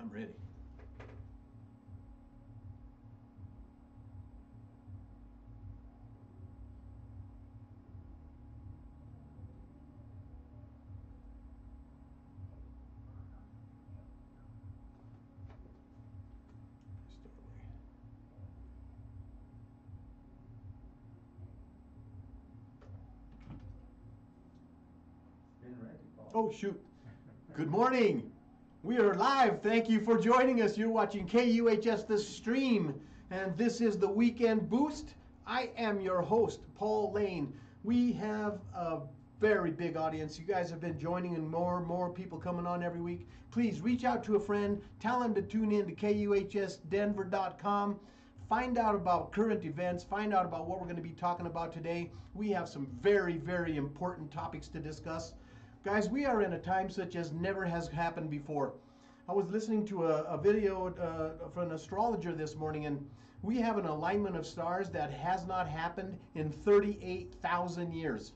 I'm ready. Been ready, Paul. Oh, shoot. Good morning. We are live. Thank you for joining us. You're watching KUHS The Stream, and this is the Weekend Boost. I am your host, Paul Lane. We have a very big audience. You guys have been joining, and more people coming on every week. Please reach out to a friend. Tell them to tune in to KUHSdenver.com. Find out about current events. Find out about what we're going to be talking about today. We have some very, very important topics to discuss. Guys, we are in a time such as never has happened before. I was listening to a video from an astrologer this morning, and we have an alignment of stars that has not happened in 38,000 years.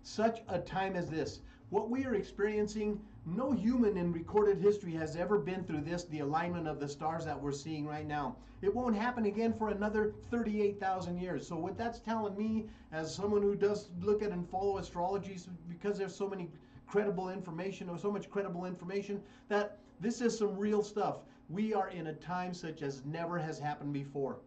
Such a time as this. What we are experiencing, no human in recorded history has ever been through this, the alignment of the stars that we're seeing right now. It won't happen again for another 38,000 years. So what that's telling me, as someone who does look at and follow astrology, because there's so many credible information, or so much credible information, that this is some real stuff. We are in a time such as never has happened before.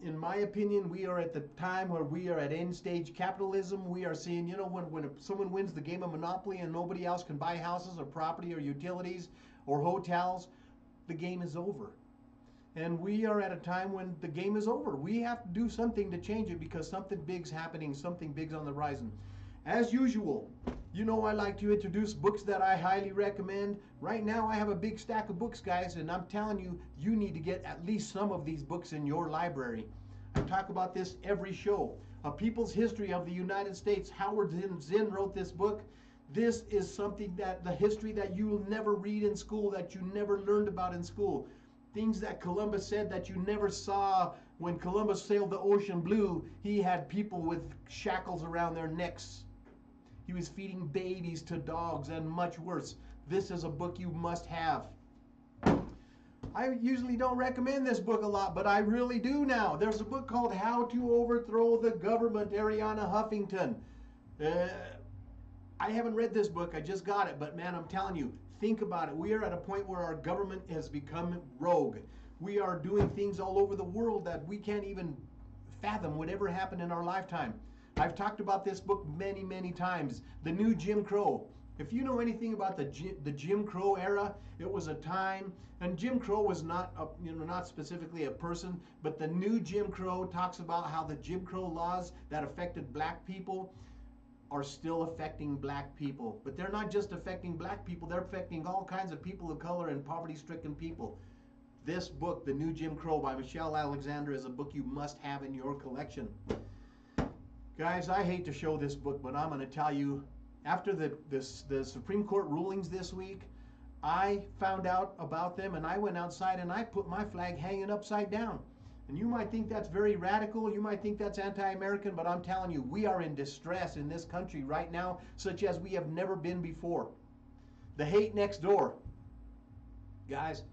In my opinion, we are at the time where we are at end stage capitalism. We are seeing, you know, when someone wins the game of Monopoly and nobody else can buy houses or property or utilities or hotels, the game is over. And we are at a time when the game is over. We have to do something to change it because something big's happening, something big's on the horizon. As usual, you know I like to introduce books that I highly recommend. Right now I have a big stack of books, guys, and I'm telling you, you need to get at least some of these books in your library. I talk about this every show. A People's History of the United States. Howard Zinn wrote this book. This is something that, the history that you will never read in school, that you never learned about in school. Things that Columbus said that you never saw. When Columbus sailed the ocean blue, he had people with shackles around their necks. He was feeding babies to dogs and much worse. This is a book you must have. I usually don't recommend this book a lot, but I really do now. There's a book called How to Overthrow the Government, Arianna Huffington. I haven't read this book, I just got it, but man, I'm telling you, think about it. We are at a point where our government has become rogue. We are doing things all over the world that we can't even fathom would ever happen in our lifetime. I've talked about this book many, many times. The New Jim Crow. If you know anything about the Jim Crow era, it was a time, and Jim Crow was not not specifically a person, but the new Jim Crow talks about how the Jim Crow laws that affected black people are still affecting black people. But they're not just affecting black people, they're affecting all kinds of people of color and poverty-stricken people. This book, The New Jim Crow by Michelle Alexander, is a book you must have in your collection. Guys, I hate to show this book, but I'm going to tell you, after the Supreme Court rulings this week, I found out about them, and I went outside and I put my flag hanging upside down. And you might think that's very radical, you might think that's anti-American, but I'm telling you, we are in distress in this country right now, such as we have never been before. The hate next door. Guys,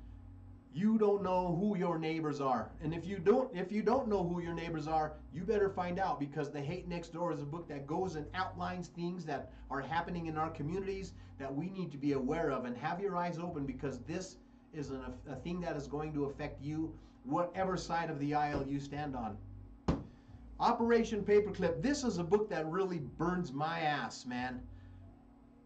you don't know who your neighbors are. And if you don't know who your neighbors are, you better find out, because The Hate Next Door is a book that goes and outlines things that are happening in our communities that we need to be aware of. And have your eyes open, because this is a thing that is going to affect you, whatever side of the aisle you stand on. Operation Paperclip. This is a book that really burns my ass, man.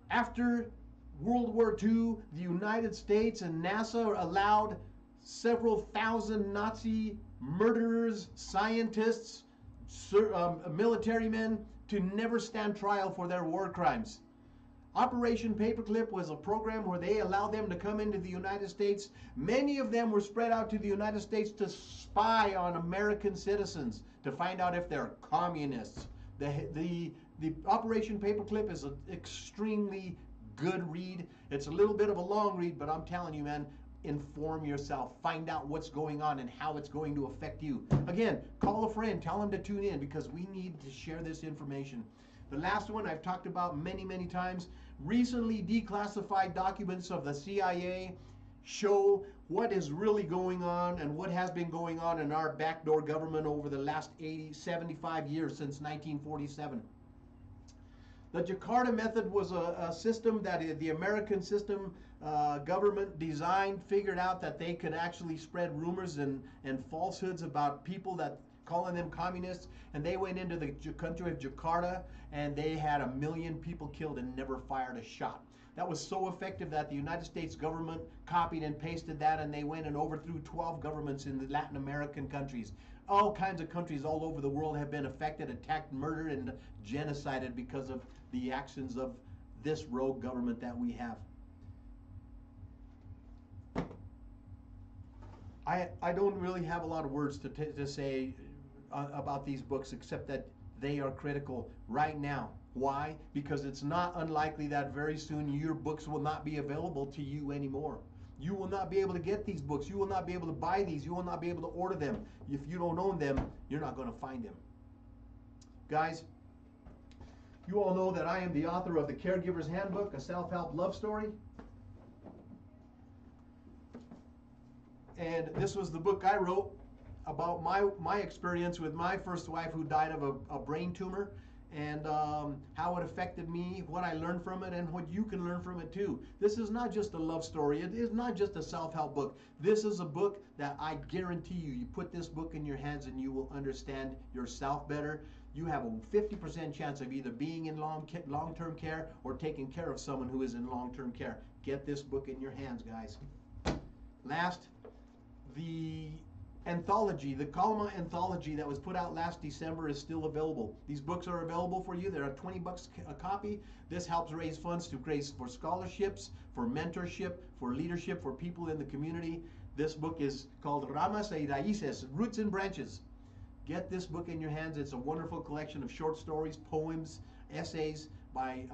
After World War II, the United States and NASA allowed several thousand Nazi murderers, scientists, military men to never stand trial for their war crimes. Operation Paperclip was a program where they allowed them to come into the United States. Many of them were spread out to the United States to spy on American citizens, to find out if they're communists. The Operation Paperclip is an extremely good read. It's a little bit of a long read, but I'm telling you, man, inform yourself. Find out what's going on and how it's going to affect you. Again, call a friend. Tell them to tune in, because we need to share this information. The last one I've talked about many, many times. Recently declassified documents of the CIA show what is really going on and what has been going on in our backdoor government over the last 75 years since 1947. The Jakarta method was a system that the American system government designed, figured out that they could actually spread rumors and falsehoods about people that calling them communists, and they went into the country of Jakarta and they had 1 million people killed and never fired a shot. That was so effective that the United States government copied and pasted that, and they went and overthrew 12 governments in the Latin American countries. All kinds of countries all over the world have been affected, attacked, murdered, and genocided because of the actions of this rogue government that we have. I don't really have a lot of words to say about these books, except that they are critical right now. Why? Because it's not unlikely that very soon your books will not be available to you anymore. You will not be able to get these books. You will not be able to buy these. You will not be able to order them. If you don't own them, you're not going to find them. Guys, you all know that I am the author of The Caregiver's Handbook, a self-help love story. And this was the book I wrote about my experience with my first wife, who died of a brain tumor, and how it affected me, what I learned from it, and what you can learn from it too. This is not just a love story. It is not just a self-help book. This is a book that I guarantee you put this book in your hands and you will understand yourself better. You have a 50% chance of either being in long-term care or taking care of someone who is in long-term care. Get this book in your hands, guys. Last, the anthology, the Kalama anthology that was put out last December is still available. These books are available for you. They're at $20 a copy. This helps raise funds for scholarships, for mentorship, for leadership, for people in the community. This book is called Ramas y Raíces, Roots and Branches. Get this book in your hands. It's a wonderful collection of short stories, poems, essays by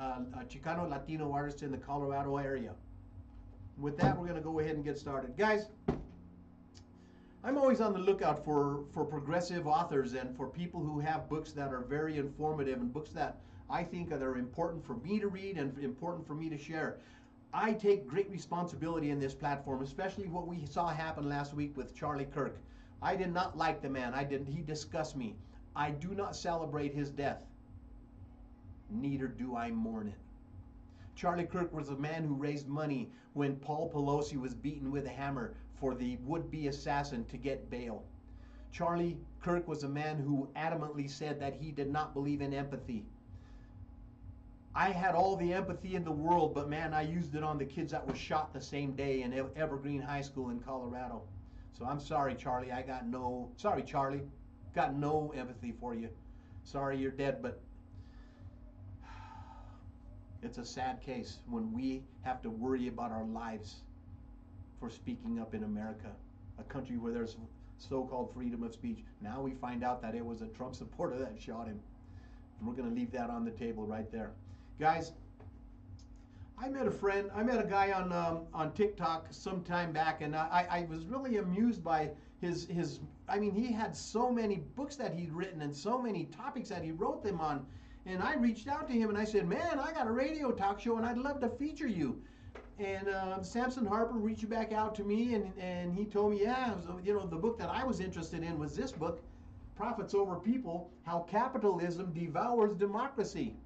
Chicano Latino artists in the Colorado area. With that, we're going to go ahead and get started. Guys, I'm always on the lookout for progressive authors and for people who have books that are very informative and books that I think are important for me to read and important for me to share. I take great responsibility in this platform, especially what we saw happen last week with Charlie Kirk. I did not like the man. He disgusts me. I do not celebrate his death. Neither do I mourn it. Charlie Kirk was a man who raised money when Paul Pelosi was beaten with a hammer for the would-be assassin to get bail. Charlie Kirk was a man who adamantly said that he did not believe in empathy. I had all the empathy in the world, but man, I used it on the kids that were shot the same day in Evergreen High School in Colorado. So I'm sorry, Charlie. Sorry, Charlie. Got no empathy for you. Sorry you're dead, but it's a sad case when we have to worry about our lives for speaking up in America, a country where there's so-called freedom of speech. Now we find out that it was a Trump supporter that shot him. And we're going to leave that on the table right there. Guys, I met a guy on TikTok some time back, and I was really amused by his he had so many books that he'd written and so many topics that he wrote them on. And I reached out to him and I said, man, I got a radio talk show and I'd love to feature you. And Samson Harper reached back out to me and he told me, yeah, the book that I was interested in was this book, Profits Over People, How Capitalism Devours Democracy.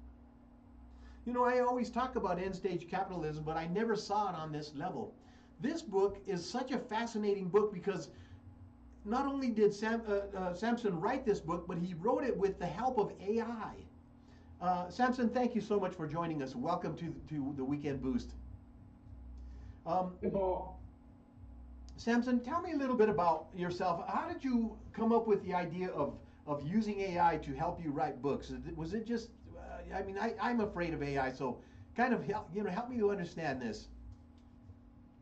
I always talk about end-stage capitalism, but I never saw it on this level. This book is such a fascinating book because not only did Samson write this book, but he wrote it with the help of AI. Samson, thank you so much for joining us. Welcome to the Weekend Boost. Samson, tell me a little bit about yourself. How did you come up with the idea of using AI to help you write books? Was it just, I'm afraid of AI, so kind of help me to understand this.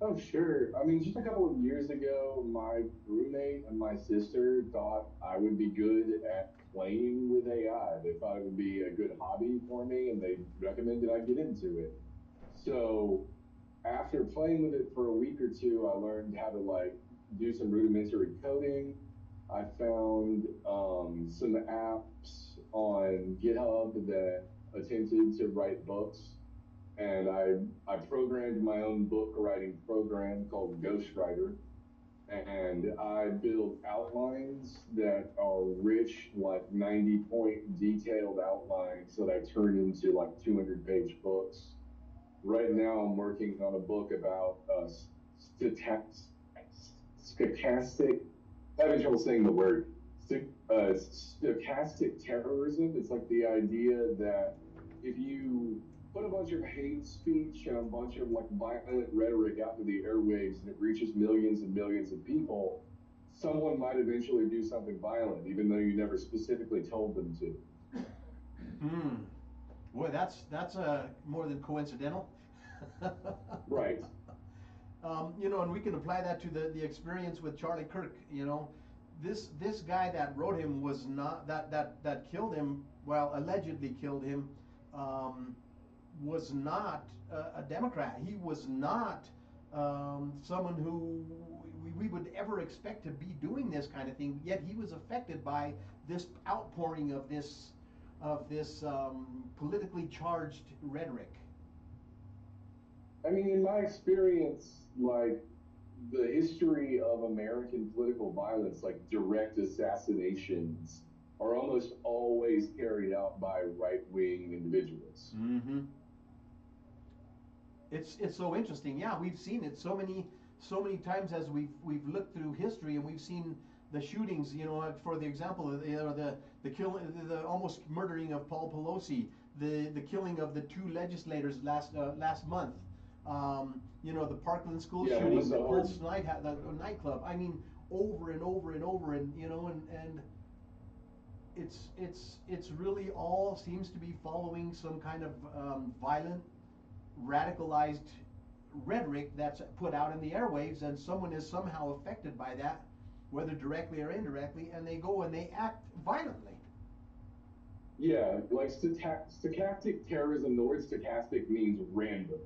Oh, sure. Just a couple of years ago, my roommate and my sister thought I would be good at playing with AI. They thought it would be a good hobby for me, and they recommended I get into it. So after playing with it for a week or two, I learned how to do some rudimentary coding. I found some apps on GitHub that attempted to write books. and I programmed my own book writing program called Ghostwriter, and I build outlines that are rich, like 90-point detailed outlines that I turn into like 200-page books. Right now, I'm working on a book about stochastic. I'm having trouble saying the word. Stochastic terrorism. It's like the idea that if you put a bunch of hate speech and a bunch of like violent rhetoric out to the airwaves and it reaches millions and millions of people, someone might eventually do something violent, even though you never specifically told them to. Hmm. Boy, that's more than coincidental. Right. You know, and we can apply that to the experience with Charlie Kirk. You know, this guy that wrote him was not that killed him. Well, allegedly killed him. Um, was not a Democrat. He was not someone who we would ever expect to be doing this kind of thing. Yet he was affected by this outpouring of this politically charged rhetoric. I mean, in my experience, like the history of American political violence, like direct assassinations, are almost always carried out by right wing individuals. Mm-hmm. It's so interesting. Yeah, we've seen it so many times as we've looked through history, and we've seen the shootings. You know, for the example, you know, the kill, the almost murdering of Paul Pelosi, the killing of the two legislators last month. You know, the Parkland school Yeah, it shooting, was the the whole. Pulse the nightclub. I mean, over and over and over, and you know, and it's really all seems to be following some kind of violent, radicalized rhetoric that's put out in the airwaves, and someone is somehow affected by that, whether directly or indirectly, and they go and they act violently. Yeah, like stochastic terrorism, the word stochastic means random.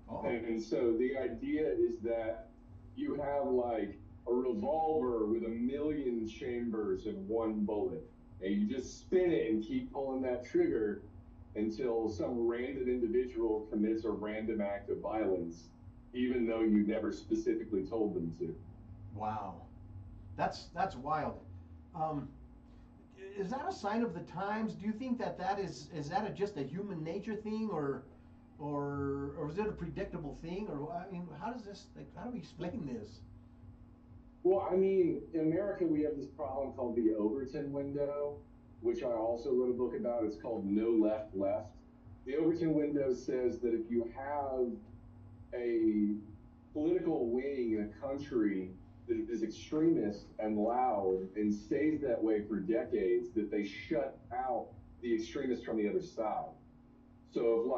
Oh. And so the idea is that you have like a revolver with a million chambers and one bullet, and you just spin it and keep pulling that trigger until some random individual commits a random act of violence, even though you never specifically told them to. Wow, that's wild. Um, is that a sign of the times? Do you think that is that just a human nature thing, or is it a predictable thing, or I mean, how does this like, how do we explain this? Well, I mean, in America, we have this problem called the Overton window, which I also wrote a book about. It's called No Left Left. The Overton window says that if you have a political wing in a country that is extremist and loud and stays that way for decades, that they shut out the extremists from the other side. So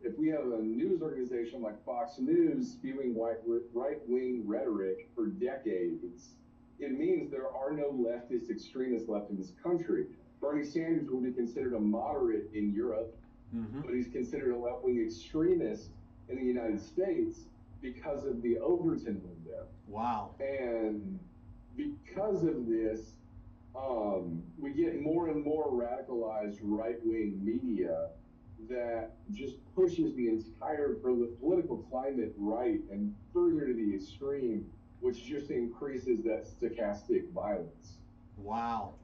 if we have a news organization like Fox News spewing right wing rhetoric for decades, it means there are no leftist extremists left in this country. Bernie Sanders will be considered a moderate in Europe, Mm-hmm. but he's considered a left wing extremist in the United States because of the Overton window. Wow. And because of this, we get more and more radicalized right wing media that just pushes the entire political climate right and further to the extreme, which just increases that stochastic violence. Wow.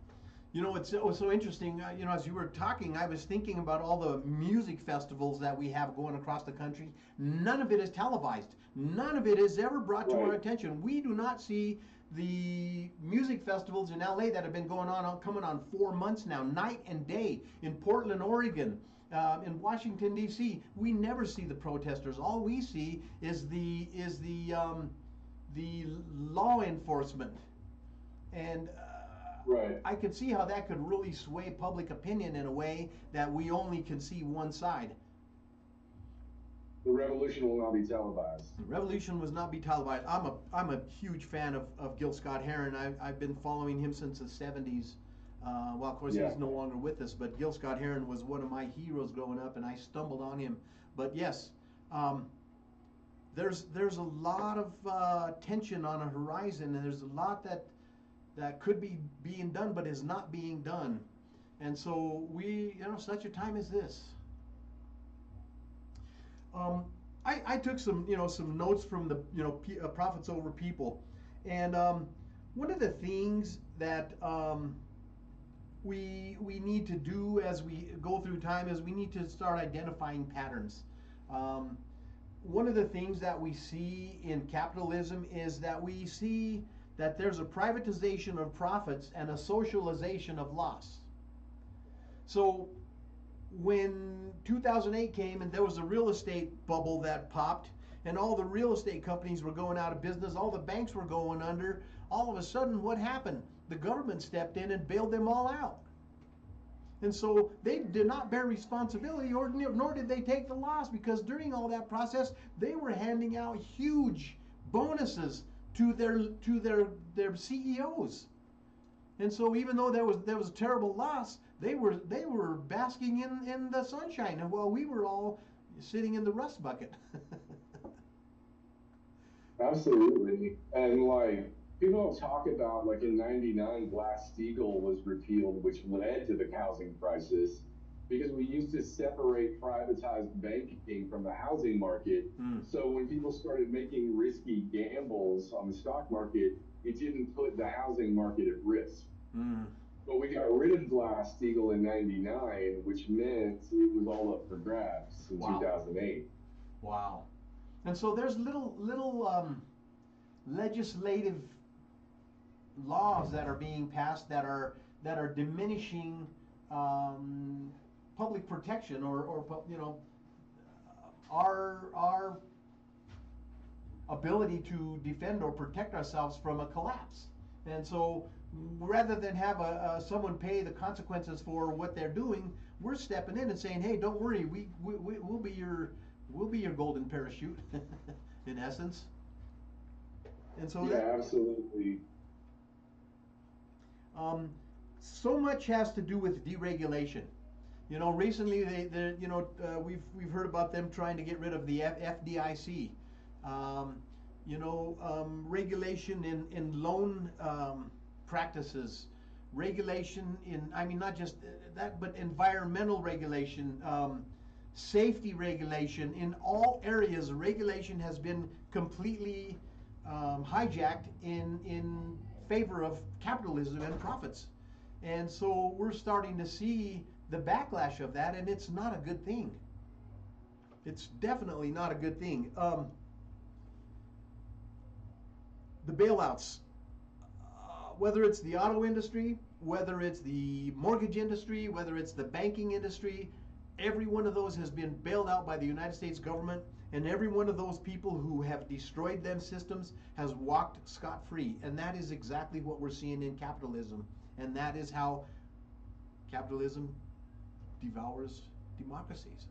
You know, it was so interesting. You know, as you were talking, I was thinking about all the music festivals that we have going across the country. None of it is televised. None of it is ever brought to our Right. attention. We do not see the music festivals in LA that have been going on, coming on 4 months now, night and day. In Portland, Oregon, in Washington D.C., we never see the protesters. All we see is the law enforcement, and Right. I could see how that could really sway public opinion in a way that we only can see one side. The revolution will not be televised. The revolution was not be televised. I'm a huge fan of Gil Scott Heron. I've been following him since the 70s. Well, of course, Yeah. he's no longer with us, but Gil Scott Heron was one of my heroes growing up, and I stumbled on him. But yes, um, there's a lot of tension on a horizon, and there's a lot that could be being done, but is not being done. And so we, you know, such a time as this. Um, I took some, some notes from the, Profits Over People, and one of the things that we need to do as we go through time is we need to start identifying patterns. Um, One of the things that we see in capitalism is that we see that there's a privatization of profits and a socialization of loss. So when 2008 came and there was a real estate bubble that popped and all the real estate companies were going out of business, all the banks were going under, all of a sudden what happened? The government stepped in and bailed them all out. And so they did not bear responsibility, or nor did they take the loss, because during all that process they were handing out huge bonuses to their CEOs. And so even though there was a terrible loss, they were basking in the sunshine, and while we were all sitting in the rust bucket. Absolutely. And like people don't talk about like in '99 Glass-Steagall was repealed, which led to the housing crisis because we used to separate privatized banking from the housing market. Mm. So when people started making risky gambles on the stock market, it didn't put the housing market at risk. Mm. But we got rid of Glass-Steagall in '99, which meant it was all up for grabs in Wow. 2008. Wow. And so there's little legislative laws that are being passed that are diminishing public protection, or our ability to defend or protect ourselves from a collapse. And so rather than have someone pay the consequences for what they're doing, we're stepping in and saying, hey, don't worry, we'll be your golden parachute in essence. And so Yeah, absolutely. So much has to do with deregulation. Recently we've heard about them trying to get rid of the FDIC. Regulation in loan practices, regulation in, I mean, not just that, but environmental regulation, safety regulation in all areas. Regulation has been completely hijacked in favor of capitalism and profits. And so we're starting to see the backlash of that, and it's not a good thing. It's definitely not a good thing. The bailouts, whether it's the auto industry, whether it's the mortgage industry, whether it's the banking industry, every one of those has been bailed out by the United States government, and every one of those people who have destroyed them systems has walked scot-free. And that is exactly what we're seeing in capitalism. And that is how capitalism devours democracies.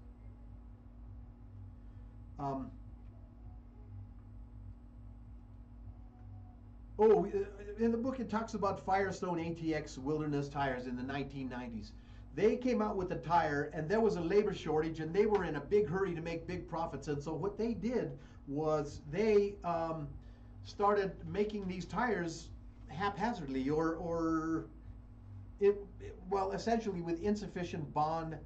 In the book it talks about Firestone ATX Wilderness tires in the 1990s. They came out with a tire, and there was a labor shortage, and they were in a big hurry to make big profits. And so what they did was they started making these tires haphazardly, or essentially with insufficient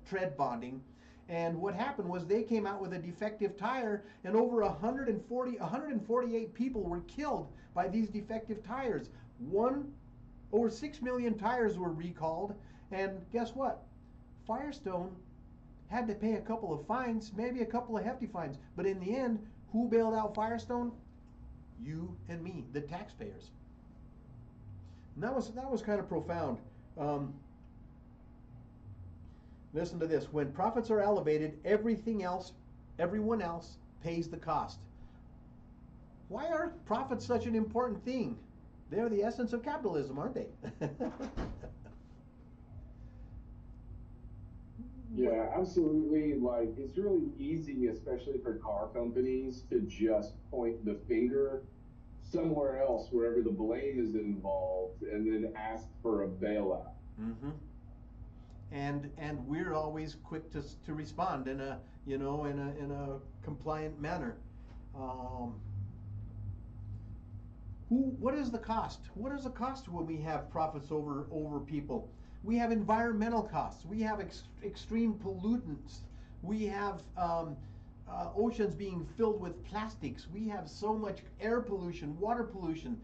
tread bonding. And what happened was they came out with a defective tire, and over 148 people were killed by these defective tires. Over 6 million tires were recalled, and guess what? Firestone had to pay a couple of fines, maybe a couple of hefty fines, but in the end, who bailed out Firestone? You and me, the taxpayers. And that was kind of profound. Listen to this. When profits are elevated, everyone else pays the cost. Why are profits such an important thing? They're the essence of capitalism, aren't they? Yeah, absolutely. Like, it's really easy, especially for car companies, to just point the finger somewhere else, wherever the blame is involved, and then ask for a bailout. Mm-hmm. And we're always quick to respond in a compliant manner. What is the cost? What is the cost when we have profits over people? We have environmental costs. We have extreme pollutants. We have oceans being filled with plastics. We have so much air pollution, water pollution.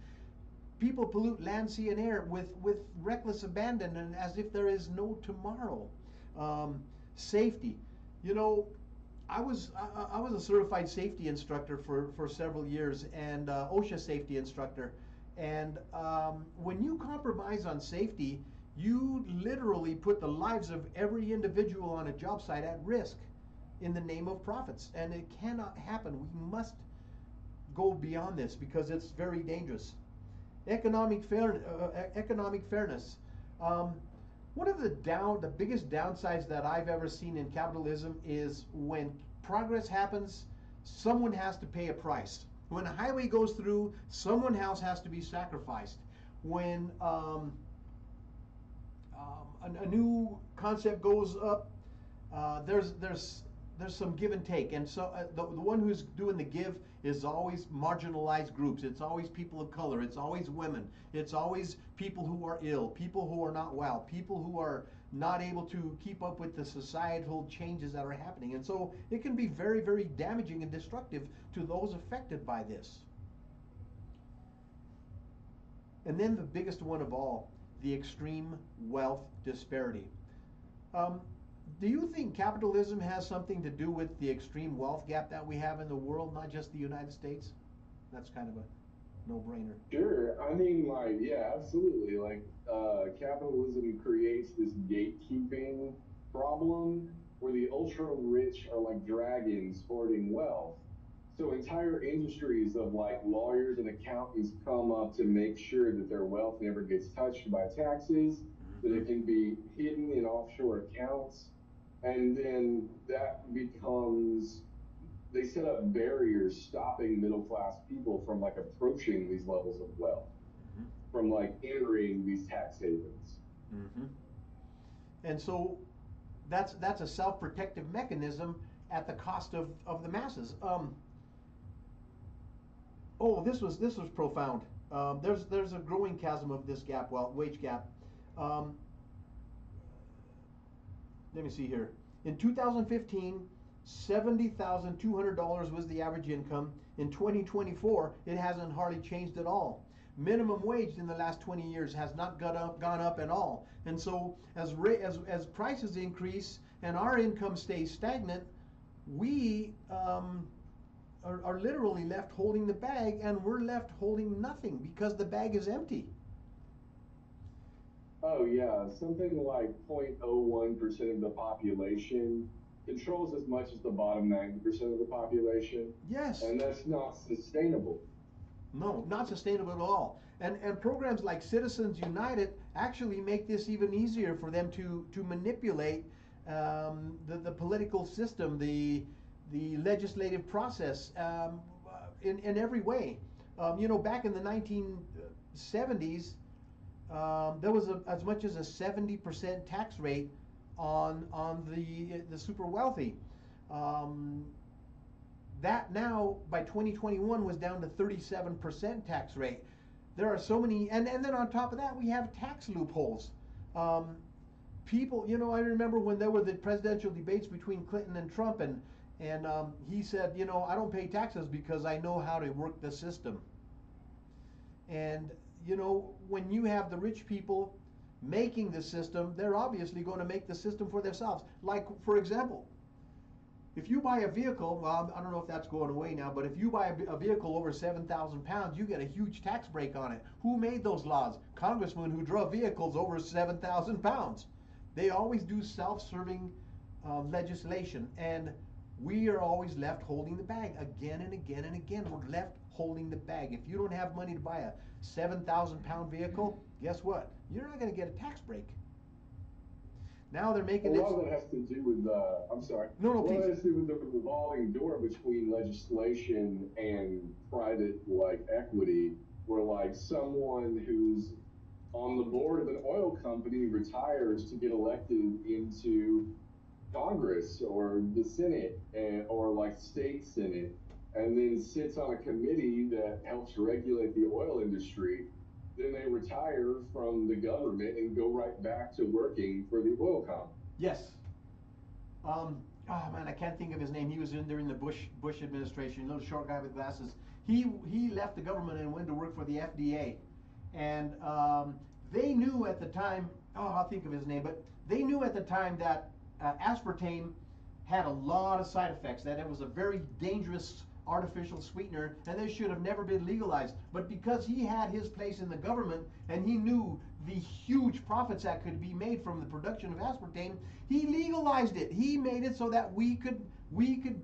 People pollute land, sea, and air with reckless abandon and as if there is no tomorrow. Safety. You know, I was a certified safety instructor for several years and OSHA safety instructor. And when you compromise on safety, you literally put the lives of every individual on a job site at risk in the name of profits. And it cannot happen. We must go beyond this because it's very dangerous. Economic fairness. One of the biggest downsides that I've ever seen in capitalism is when progress happens, someone has to pay a price. When a highway goes through, someone else has to be sacrificed. When a new concept goes up, there's some give and take, and so the one who's doing the give is always marginalized groups. It's always people of color. It's always women. It's always people who are ill, people who are not well, people who are not able to keep up with the societal changes that are happening. And so it can be very, very damaging and destructive to those affected by this. And then the biggest one of all, the extreme wealth disparity. Do you think capitalism has something to do with the extreme wealth gap that we have in the world, not just the United States? That's kind of a no-brainer. Sure. I mean, like, yeah, absolutely. Like, capitalism creates this gatekeeping problem where the ultra rich are like dragons hoarding wealth. So entire industries of like lawyers and accountants come up to make sure that their wealth never gets touched by taxes, that it can be hidden in offshore accounts. And then that becomes, they set up barriers stopping middle class people from like approaching these levels of wealth, from like entering these tax havens. And so that's a self-protective mechanism at the cost of the masses. Oh, this was profound. There's a growing chasm of this gap, wage gap. Let me see here. In 2015, $70,200 was the average income. In 2024, it hasn't hardly changed at all. Minimum wage in the last 20 years has not gone up at all. And so as prices increase and our income stays stagnant, we are literally left holding the bag, and we're left holding nothing because the bag is empty. Oh yeah, something like 0.01% of the population controls as much as the bottom 90% of the population. Yes. And that's not sustainable. No, not sustainable at all. And programs like Citizens United actually make this even easier for them to manipulate the political system, the legislative process in every way. Back in the 1970s, there was as much as a 70% tax rate on the super wealthy. That now by 2021 was down to 37% tax rate. There are so many, and then on top of that we have tax loopholes. People, I remember when there were the presidential debates between Clinton and Trump, and he said, I don't pay taxes because I know how to work the system. And when you have the rich people making the system, they're obviously going to make the system for themselves. Like, for example, if you buy a vehicle, well, I don't know if that's going away now, but if you buy a vehicle over 7,000 pounds, you get a huge tax break on it. Who made those laws? Congressmen who drove vehicles over 7,000 pounds. They always do self-serving legislation, and we are always left holding the bag again and again and again. We're left holding the bag. If you don't have money to buy a 7,000 pound vehicle, guess what? You're not going to get a tax break. Now they're making a lot of that has to do with I'm sorry. No, a lot please. of that has to do with the revolving door between legislation and private like equity, where like someone who's on the board of an oil company retires to get elected into Congress or the Senate or like state Senate, and then sits on a committee that helps regulate the oil industry. Then they retire from the government and go right back to working for the oil company. Yes. oh man, I can't think of his name. He was in during the Bush administration, little short guy with glasses. He left the government and went to work for the FDA, and they knew at the time. Oh, I'll think of his name, but they knew at the time that aspartame had a lot of side effects. That it was a very dangerous artificial sweetener, and they should have never been legalized. But because he had his place in the government and he knew the huge profits that could be made from the production of aspartame, he legalized it. He made it so that we could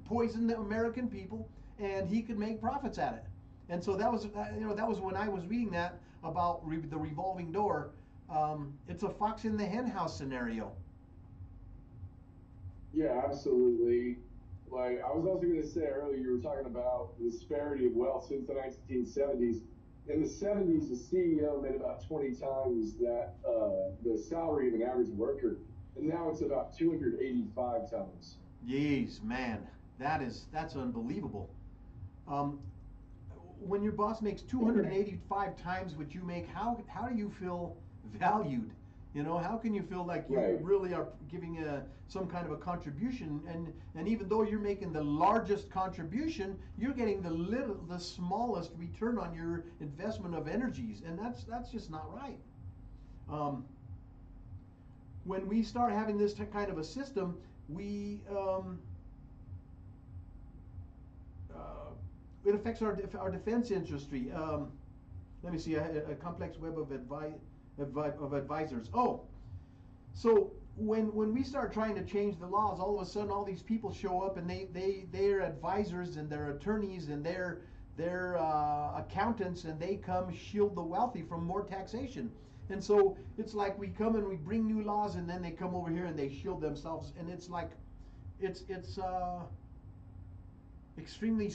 poison the American people, and he could make profits at it. And so that was that was when I was reading that about the revolving door. It's a fox in the hen house scenario. Yeah, absolutely. Like I was also going to say earlier, you were talking about the disparity of wealth since the 1970s. In the 70s, the CEO made about 20 times that the salary of an average worker, and now it's about 285 times. Jeez, man, that's unbelievable. Um, when your boss makes 285 times what you make, how do you feel valued? How can you feel like you Right. really are giving some kind of a contribution? And even though you're making the largest contribution, you're getting the smallest return on your investment of energies, and that's just not right. Um, when we start having this kind of a system, it affects our defense industry. Let me see, a complex web of advisors. Oh, so when we start trying to change the laws, all of a sudden all these people show up, and they're advisors and they're attorneys and they're accountants, and they come shield the wealthy from more taxation. And so it's like we come and we bring new laws, and then they come over here and they shield themselves, and it's like it's extremely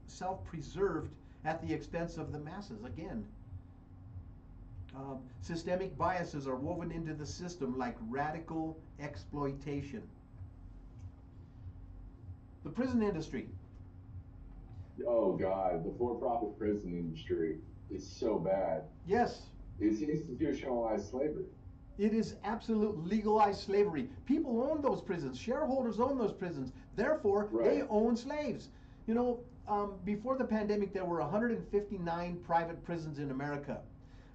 self-preserved at the expense of the masses again. Systemic biases are woven into the system like radical exploitation. The prison industry. Oh God, the for-profit prison industry is so bad. Yes, It's institutionalized slavery. it is absolute legalized slavery. People own those prisons. Shareholders own those prisons. Therefore, they Right. own slaves. Before the pandemic, there were 159 private prisons in America.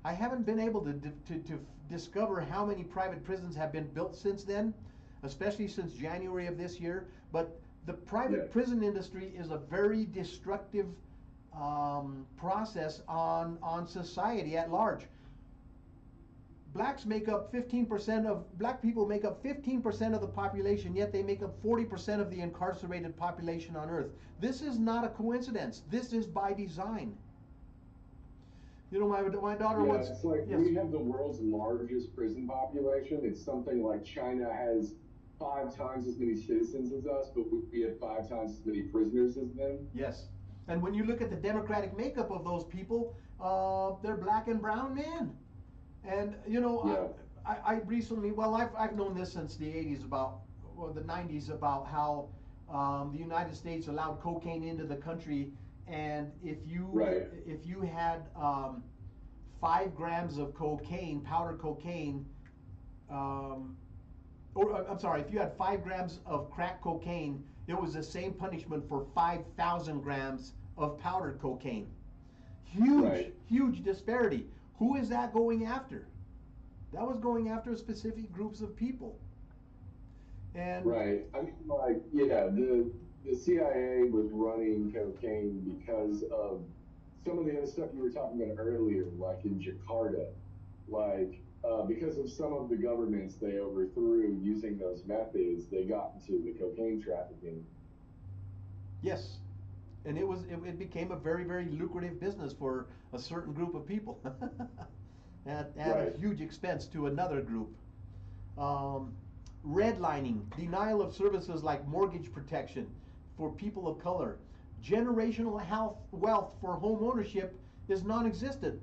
I haven't been able to discover how many private prisons have been built since then, especially since January of this year. But the private Yeah. prison industry is a very destructive process on society at large. Black people make up 15% of the population, yet they make up 40% of the incarcerated population on Earth. This is not a coincidence. This is by design. My daughter Yeah, wants. it's like Yes. we have the world's largest prison population. It's something like China has 5 times as many citizens as us, but we have 5 times as many prisoners as them. Yes. And when you look at the demographic makeup of those people, they're black and brown men. And Yeah. I recently, well, I've known this since the 80s the 90s about how the United States allowed cocaine into the country, and Right. if you had 5 grams of cocaine, powdered cocaine, I'm sorry, if you had 5 grams of crack cocaine, it was the same punishment for 5,000 grams of powdered cocaine. Huge, Right. huge disparity. Who is that going after? That was going after specific groups of people. And Right. I mean, like, yeah, the CIA was running cocaine because of some of the other stuff you were talking about earlier, like in Jakarta, like because of some of the governments they overthrew using those methods, they got into the cocaine trafficking. yes, and it became a very, very lucrative business for a certain group of people at a Right. huge expense to another group. Um, Redlining, denial of services like mortgage protection for people of color, generational health wealth for home ownership is non-existent.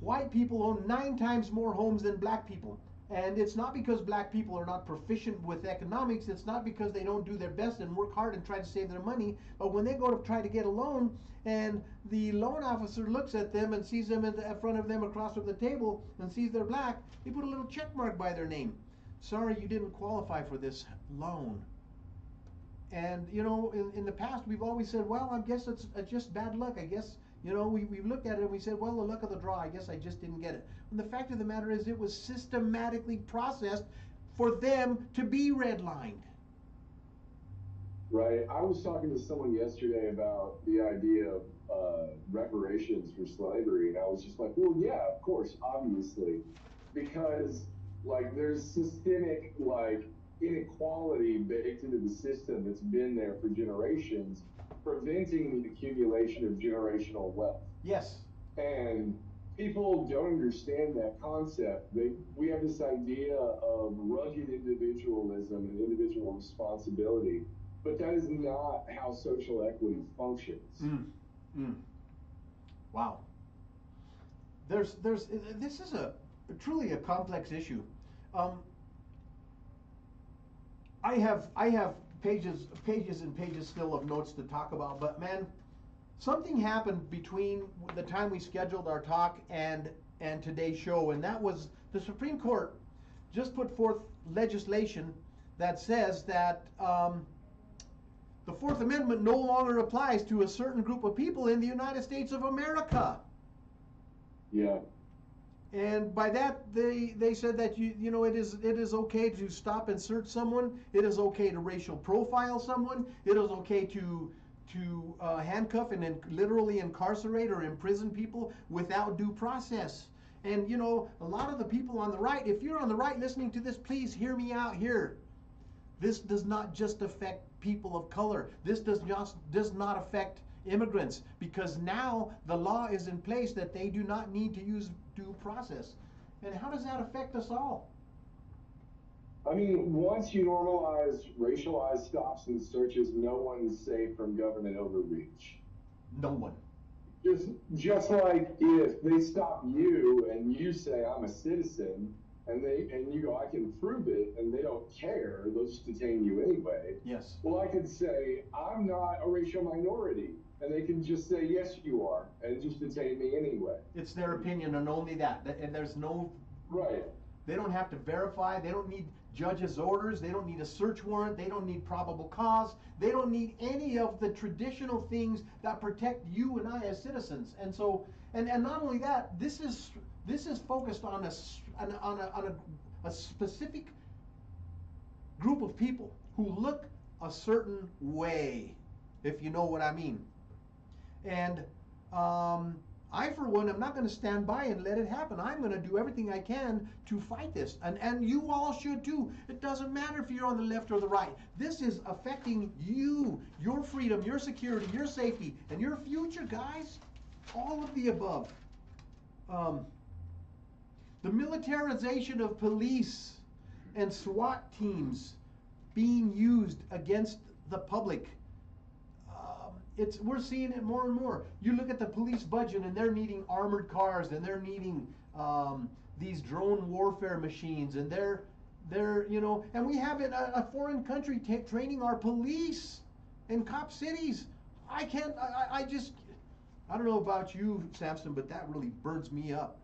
White people own 9 times more homes than black people. And it's not because black people are not proficient with economics. It's not because they don't do their best and work hard and try to save their money. But when they go to try to get a loan, and the loan officer looks at them and sees them in front of them across from the table and sees they're black, they put a little check mark by their name. Sorry, you didn't qualify for this loan. And you know, in the past, we've always said, well, I guess it's just bad luck. I guess, you know, we looked at it and we said, well, the luck of the draw. I guess I just didn't get it. And the fact of the matter is, it was systematically processed for them to be redlined. Right. I was talking to someone yesterday about the idea of reparations for slavery, and I was just like, well, yeah, of course, obviously, because like there's systemic like inequality baked into the system that's been there for generations, preventing the accumulation of generational wealth. Yes. And people don't understand that concept. We have this idea of rugged individualism and individual responsibility, but that is not how social equity functions. Mm. Wow. This is truly a complex issue. Um, I have pages and pages still of notes to talk about, but man, something happened between the time we scheduled our talk and today's show, and that was the Supreme Court just put forth legislation that says that the Fourth Amendment no longer applies to a certain group of people in the United States of America. Yeah. And by that, they said that you know it is okay to stop and search someone. It is okay to racial profile someone. It is okay to handcuff and literally incarcerate or imprison people without due process. And you know, a lot of the people on the right, if you're on the right listening to this, please hear me out here. This does not just affect people of color. This does not affect immigrants, because now the law is in place that they do not need to use due process. And how does that affect us all? I mean, once you normalize racialized stops and searches, no one's safe from government overreach. No one. Just like if they stop you and you say I'm a citizen, and you go, I can prove it, and they don't care, they'll just detain you anyway. Yes. Well, I could say I'm not a racial minority, and they can just say yes you are, and just detain me anyway. It's their opinion, and only that. And there's no right. They don't have to verify. They don't need judge's orders. They don't need a search warrant. They don't need probable cause. They don't need any of the traditional things that protect you and I as citizens. And so, and not only that, this is focused on a specific group of people who look a certain way, if you know what I mean. And I, for one, am not going to stand by and let it happen. I'm going to do everything I can to fight this. And you all should too. It doesn't matter if you're on the left or the right. This is affecting you, your freedom, your security, your safety, and your future, guys. All of the above. The militarization of police and SWAT teams being used against the public. We're seeing it more and more. You look at the police budget, and they're needing armored cars, and they're needing these drone warfare machines, and they're you know, and we have a foreign country training our police in cop cities. I don't know about you, Samson, but that really burns me up.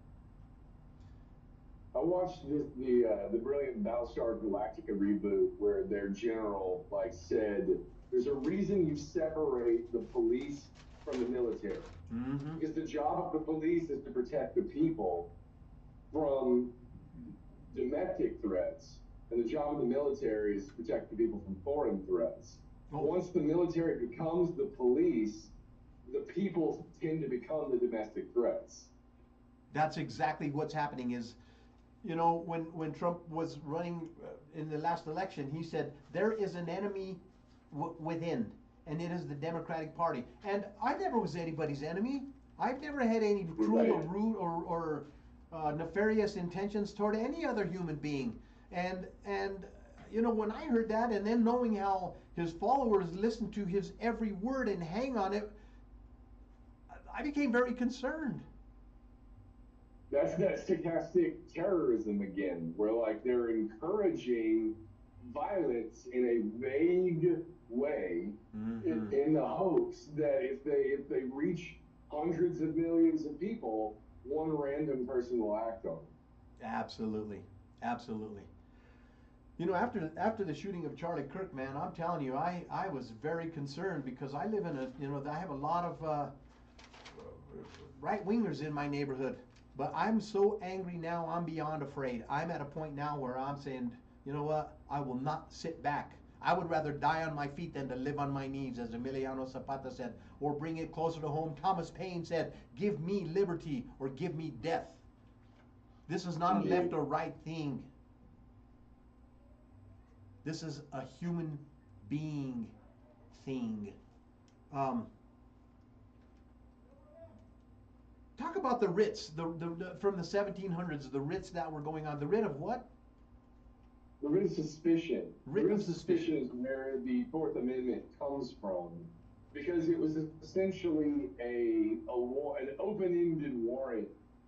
I watched the brilliant Battlestar Galactica reboot where their general said, there's a reason you separate the police from the military. Mm-hmm. Because the job of the police is to protect the people from domestic threats, and the job of the military is to protect the people from foreign threats. Oh. Once the military becomes the police, the people tend to become the domestic threats. That's exactly what's happening. Is, you know, when Trump was running in the last election, he said there is an enemy within, and it is the Democratic Party. And I never was anybody's enemy. I've never had any cruel or rude or nefarious intentions toward any other human being. And you know, when I heard that, and then knowing how his followers listen to his every word and hang on it, I became very concerned. That's that stochastic terrorism again, where they're encouraging violence in a vague way, mm-hmm. in the hopes that if they reach hundreds of millions of people, one random person will act on it. Absolutely. You know, after the shooting of Charlie Kirk, man, I'm telling you, I was very concerned because I live in a, you know, I have a lot of right wingers in my neighborhood. But I'm so angry now, I'm beyond afraid. I'm at a point now where I'm saying, you know what, I will not sit back. I would rather die on my feet than to live on my knees, as Emiliano Zapata said, or bring it closer to home. Thomas Paine said, give me liberty or give me death. This is not a left or right thing. This is a human being thing. Talk about the writs, the from the 1700s, the writs that were going on. The writ of what? The writ of suspicion. Writ of suspicion is where the Fourth Amendment comes from, because it was essentially an open-ended warrant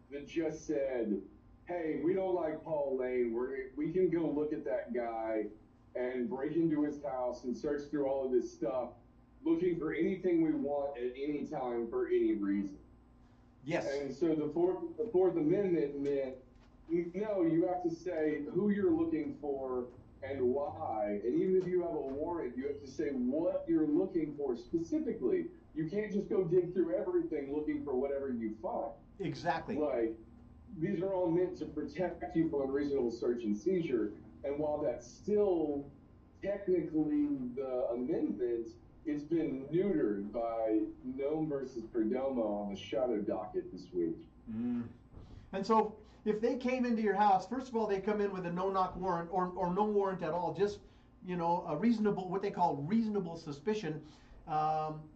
that just said, hey, we don't like Paul Lane. We can go look at that guy and break into his house and search through all of his stuff, looking for anything we want at any time for any reason. Yes. And so the Fourth Amendment meant, no, you have to say who you're looking for and why. And even if you have a warrant, you have to say what you're looking for specifically. You can't just go dig through everything looking for whatever you find. Exactly. Like, these are all meant to protect you from unreasonable search and seizure. And while that's still technically the amendment, it's been neutered by Nome versus Perdomo on the shadow docket this week. And so if they came into your house, first of all, they come in with a no-knock warrant or no warrant at all, just, you know, a reasonable, what they call reasonable suspicion.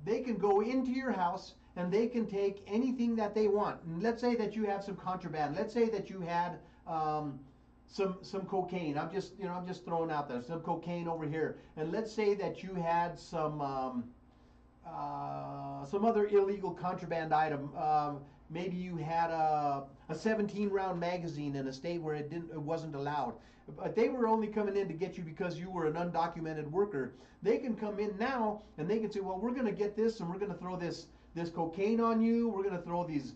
They can go into your house and they can take anything that they want. And let's say that you have some contraband. Let's say that you had some cocaine. I'm just throwing out there some cocaine over here. And let's say that you had some other illegal contraband item. Maybe you had a 17-round magazine in a state where it wasn't allowed. But they were only coming in to get you because you were an undocumented worker. They can come in now and they can say, well, we're going to get this and we're going to throw this cocaine on you. We're going to throw these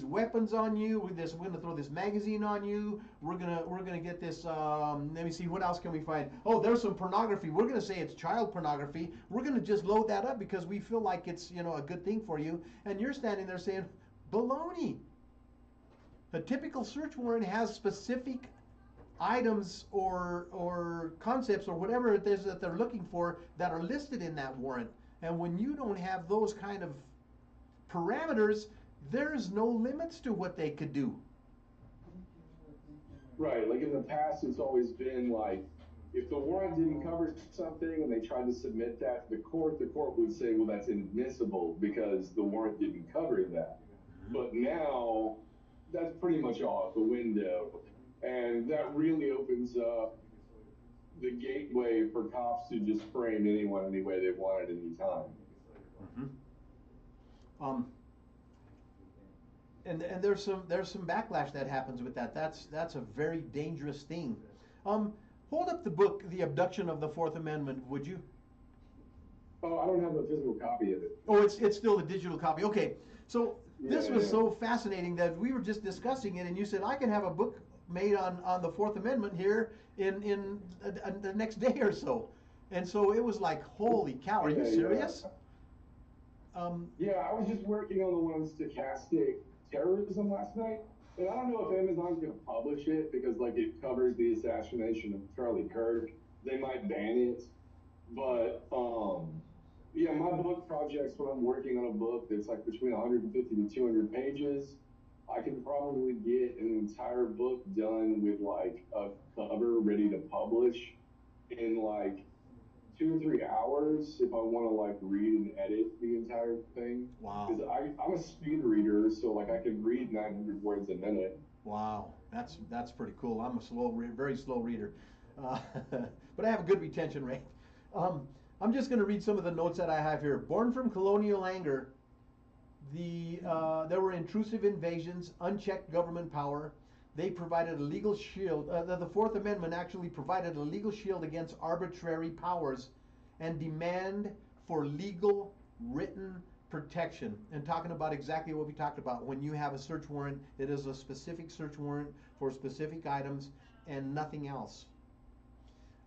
weapons on you. We're going to throw this magazine on you. We're gonna get this. Let me see, what else can we find? Oh, there's some pornography. We're going to say it's child pornography. We're going to just load that up because we feel like it's, you know, a good thing for you. And you're standing there saying, baloney. A typical search warrant has specific items or concepts or whatever it is that they're looking for that are listed in that warrant. And when you don't have those kind of parameters, there's no limits to what they could do. Right, like in the past, it's always been like, if the warrant didn't cover something and they tried to submit that to the court would say, well, that's inadmissible because the warrant didn't cover that. But now, that's pretty much all out the window. And that really opens up the gateway for cops to just frame anyone any way they want at any time. And there's some backlash that happens with that. That's a very dangerous thing. Hold up the book, The Abduction of the Fourth Amendment, would you? Oh, I don't have a physical copy of it. Oh, it's still a digital copy. Okay, so this was so fascinating that we were just discussing it, and you said I can have a book made on the Fourth Amendment here in the next day or so, and so it was like, holy cow, are you serious? Yeah, I was just working on the one on stochastic terrorism last night, and I don't know if Amazon's going to publish it because, like, it covers the assassination of Charlie Kirk. They might ban it, but yeah, my book projects, when I'm working on a book that's like between 150 to 200 pages, I can probably get an entire book done with like a cover ready to publish in like 2 or 3 hours if I want to like read and edit the entire thing. Wow. Because I'm a speed reader, so like I can read 900 words a minute. Wow, that's pretty cool. I'm a very slow reader, but I have a good retention rate. I'm just going to read some of the notes that I have here. Born from colonial anger, there were intrusive invasions, unchecked government power. They provided a legal shield. The Fourth Amendment actually provided a legal shield against arbitrary powers and demand for legal written protection. And talking about exactly what we talked about. When you have a search warrant, it is a specific search warrant for specific items and nothing else.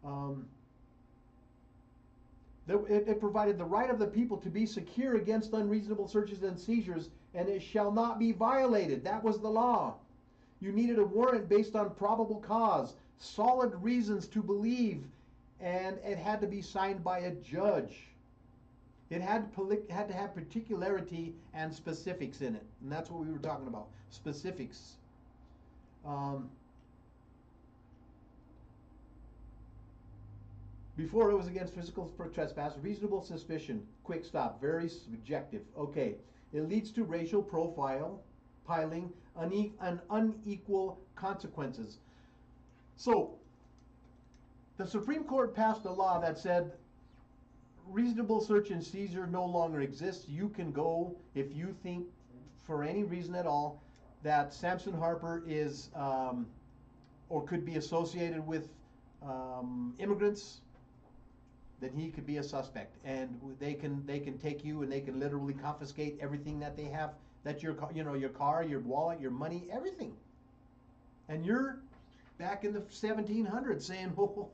Um, it provided the right of the people to be secure against unreasonable searches and seizures, and it shall not be violated. That was the law. You needed a warrant based on probable cause, solid reasons to believe, and it had to be signed by a judge. It had to have particularity and specifics in it, and that's what we were talking about, specifics. Before it was against physical trespass, reasonable suspicion, quick stop, very subjective. Okay, it leads to racial profiling, and unequal consequences. So, the Supreme Court passed a law that said reasonable search and seizure no longer exists. You can go if you think, for any reason at all, that Samson Harper is or could be associated with immigrants, then he could be a suspect, and they can take you and they can literally confiscate everything that they have, that your car, your wallet, your money, everything. And you're back in the 1700s saying, "Oh,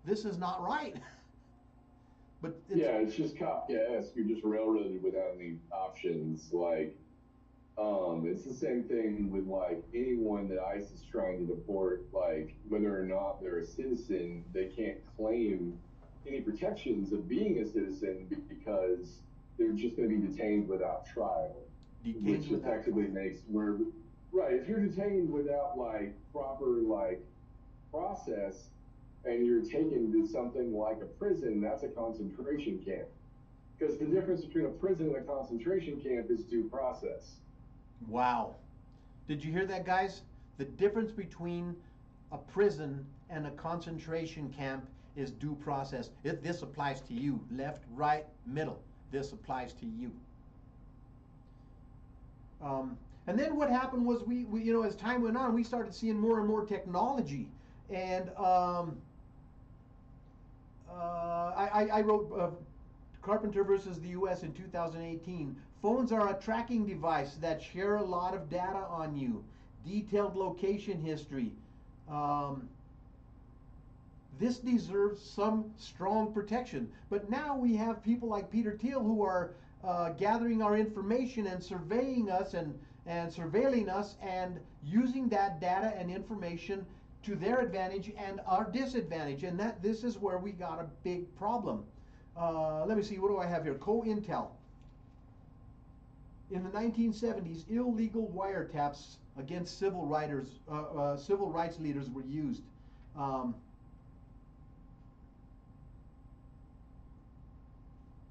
this is not right." But it's just Kafkaesque. You're just railroaded without any options. Like, it's the same thing with like anyone that ICE is trying to deport. Like, whether or not they're a citizen, they can't claim any protections of being a citizen because they're just going to be detained without trial, which effectively makes right. If you're detained without like proper like process, and you're taken to something like a prison, that's a concentration camp. Because the difference between a prison and a concentration camp is due process. Wow. Did you hear that, guys? The difference between a prison and a concentration camp is due process. This applies to you. Left, right, middle. This applies to you. And then what happened was we as time went on, we started seeing more and more technology. And I wrote Carpenter versus the U.S. in 2018. Phones are a tracking device that share a lot of data on you, detailed location history. This deserves some strong protection. But now we have people like Peter Thiel who are gathering our information and surveying us and surveilling us and using that data and information to their advantage and our disadvantage, and this is where we got a big problem. Let me see, what do I have here? COINTEL. In the 1970s, illegal wiretaps against civil rights leaders were used.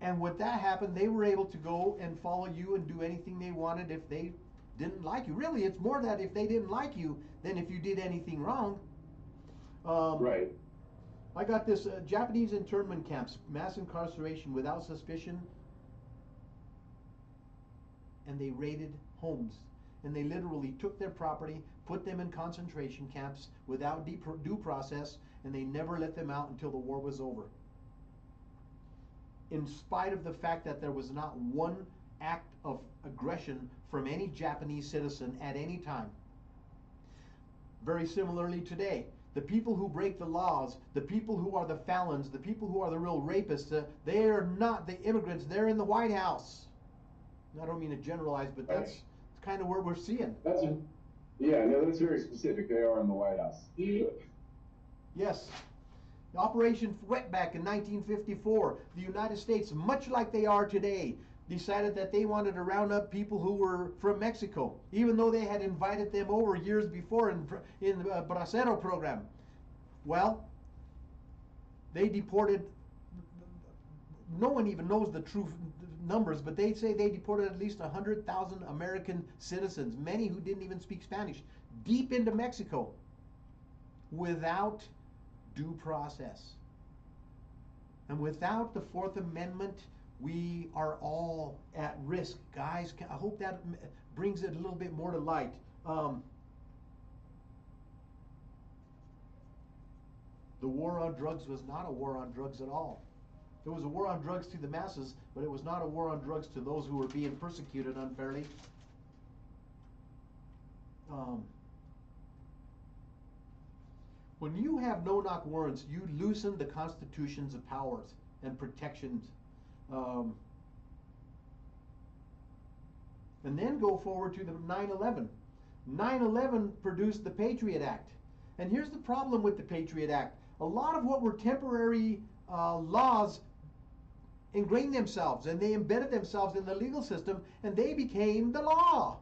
And when that happened, they were able to go and follow you and do anything they wanted if they didn't like you. Really, it's more that if they didn't like you than if you did anything wrong. Right. I got this Japanese internment camps, mass incarceration without suspicion, and they raided homes. And they literally took their property, put them in concentration camps without due process, and they never let them out until the war was over. In spite of the fact that there was not one act of aggression from any Japanese citizen at any time. Very similarly today, the people who break the laws, the people who are the felons, the people who are the real rapists, they are not the immigrants, they're in the White House. I don't mean to generalize, but that's kind of where we're seeing. That's very specific. They are in the White House. Yes. Operation Wetback in 1954, the United States, much like they are today, decided that they wanted to round up people who were from Mexico, even though they had invited them over years before in the Bracero program. Well, they deported, no one even knows the true numbers, but they say they deported at least 100,000 American citizens, many who didn't even speak Spanish, deep into Mexico without due process. And without the Fourth Amendment, we are all at risk. Guys, I hope that brings it a little bit more to light. The war on drugs was not a war on drugs at all. It was a war on drugs to the masses, but it was not a war on drugs to those who were being persecuted unfairly. When you have no-knock warrants, you loosen the Constitution's powers and protections. Um, and then go forward to the 9/11. 9/11 produced the Patriot Act. And here's the problem with the Patriot Act. A lot of what were temporary laws ingrained themselves and they embedded themselves in the legal system and they became the law.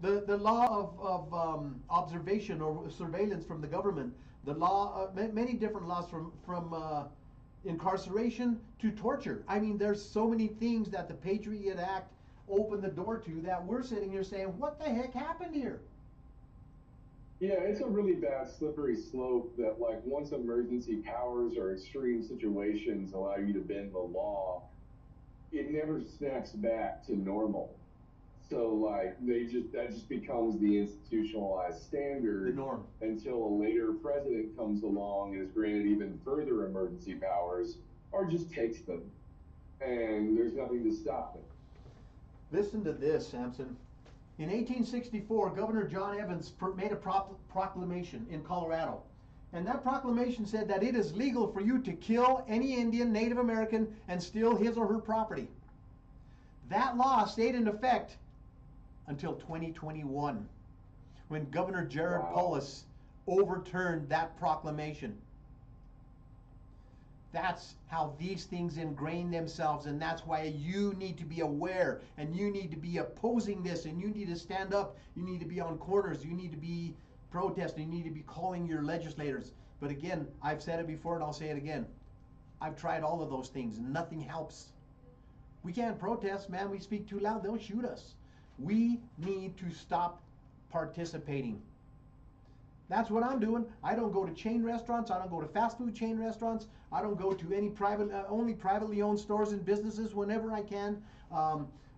The law of observation or surveillance from the government, the law, many different laws from incarceration to torture. I mean, there's so many things that the Patriot Act opened the door to that we're sitting here saying, what the heck happened here? Yeah, it's a really bad slippery slope that, like, once emergency powers or extreme situations allow you to bend the law, it never snaps back to normal. So, like, that just becomes the institutionalized standard, The norm. until a later president comes along and is granted even further emergency powers, or just takes them, and there's nothing to stop them. Listen to this, Samson. In 1864, Governor John Evans made a proclamation in Colorado. And that proclamation said that it is legal for you to kill any Indian, Native American, and steal his or her property. That law stayed in effect until 2021, when Governor Jared Polis overturned that proclamation. That's how these things ingrain themselves, and that's why you need to be aware, and you need to be opposing this, and you need to stand up, you need to be on corners, you need to be protesting, you need to be calling your legislators. But again, I've said it before and I'll say it again. I've tried all of those things, nothing helps. We can't protest, man, we speak too loud, they'll shoot us. We need to stop participating. That's what I'm doing. I don't go to chain restaurants. I don't go to fast food chain restaurants. I don't go to any only privately owned stores and businesses whenever I can.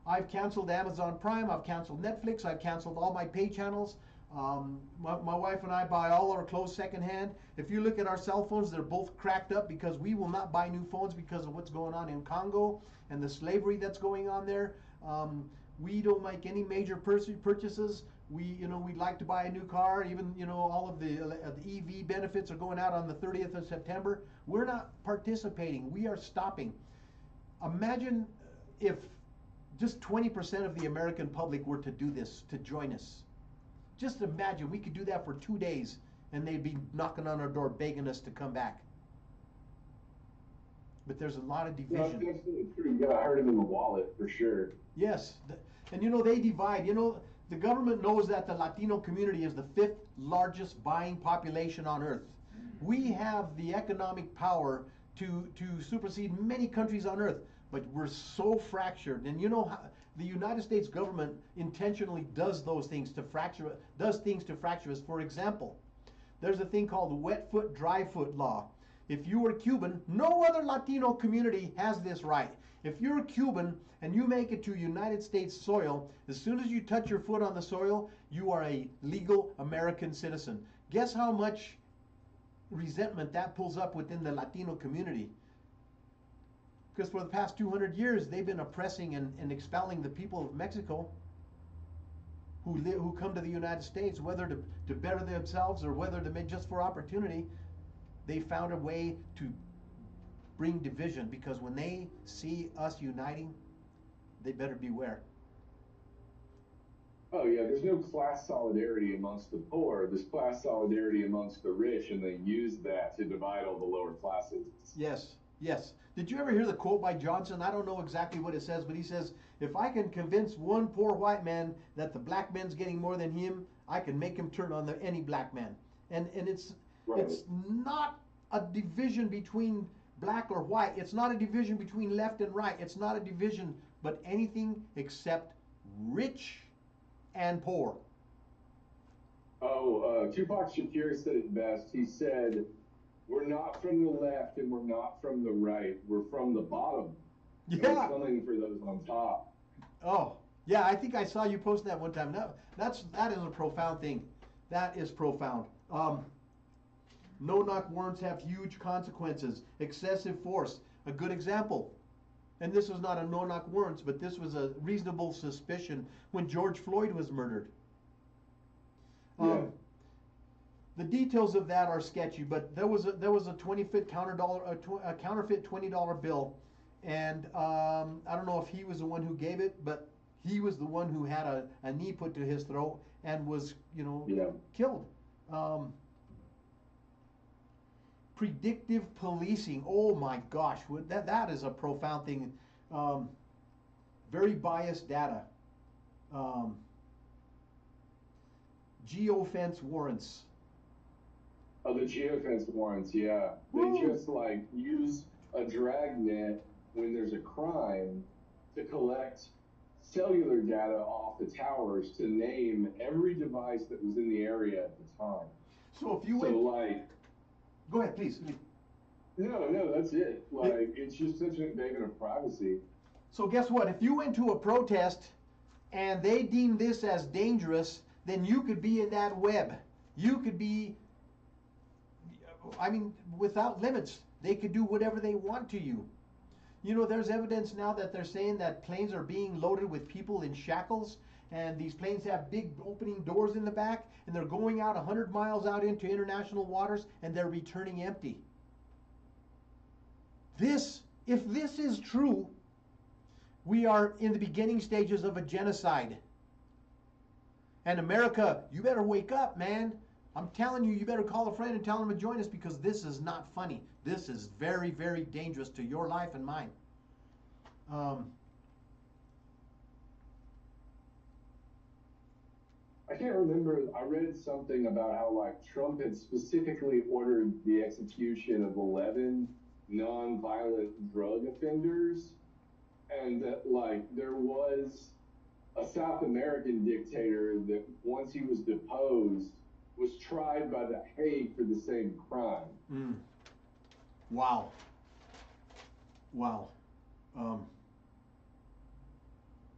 I've canceled Amazon Prime. I've canceled Netflix. I've canceled all my pay channels. My wife and I buy all our clothes secondhand. If you look at our cell phones, they're both cracked up because we will not buy new phones because of what's going on in Congo and the slavery that's going on there. We don't make any major purchases. We'd like to buy a new car. Even, all of the EV benefits are going out on the 30th of September. We're not participating. We are stopping. Imagine if just 20% of the American public were to do this, to join us. Just imagine we could do that for 2 days and they'd be knocking on our door begging us to come back. But there's a lot of division. That's absolutely true. You gotta hurt them in the wallet for sure. Yes, and they divide. The government knows that the Latino community is the 5th largest buying population on earth. We have the economic power to supersede many countries on earth, but we're so fractured. And the United States government intentionally does those things to fracture us. For example, there's a thing called the wet foot, dry foot law. If you were Cuban, no other Latino community has this right. If you're a Cuban and you make it to United States soil, as soon as you touch your foot on the soil, you are a legal American citizen. Guess how much resentment that pulls up within the Latino community? Because for the past 200 years, they've been oppressing and expelling the people of Mexico who come to the United States, whether to better themselves or whether to make just for opportunity. They found a way to bring division, because when they see us uniting, they better beware. Oh yeah, there's no class solidarity amongst the poor. There's class solidarity amongst the rich, and they use that to divide all the lower classes. Yes, yes. Did you ever hear the quote by Johnson? I don't know exactly what it says, but he says, if I can convince one poor white man that the black man's getting more than him, I can make him turn on any black man. And it's Right. It's not a division between black or white. It's not a division between left and right. It's not a division, but anything except rich and poor. Tupac Shakur said it best. He said, "We're not from the left and we're not from the right. We're from the bottom. Yeah. We're coming for those on top." Oh, yeah. I think I saw you post that one time. That is a profound thing. That is profound. No-knock warrants have huge consequences. Excessive force. A good example. And this was not a no-knock warrants, but this was a reasonable suspicion when George Floyd was murdered. Yeah. The details of that are sketchy, but there was a 20-foot a counterfeit $20 bill, and I don't know if he was the one who gave it, but he was the one who had a knee put to his throat and was, Yeah. killed. Predictive policing. Oh my gosh, that is a profound thing. Very biased data. Geofence warrants. Oh, the geofence warrants, yeah. Woo. They just like use a dragnet when there's a crime to collect cellular data off the towers to name every device that was in the area at the time. So if you So went, like, go ahead, please. no, that's it. Like, it's just such an invasion of privacy. So guess what? If you went to a protest and they deemed this as dangerous, then you could be in that web. You could be, I mean, without limits. They could do whatever they want to you. There's evidence now that they're saying that planes are being loaded with people in shackles, and these planes have big opening doors in the back, and they're going out 100 miles out into international waters, and they're returning empty. If this is true, we are in the beginning stages of a genocide. And America, you better wake up, man. I'm telling you, you better call a friend and tell them to join us, because this is not funny. This is very, very dangerous to your life and mine. I can't remember. I read something about how like Trump had specifically ordered the execution of 11 non-violent drug offenders, and that like there was a South American dictator that once he was deposed was tried by the Hague for the same crime. Wow.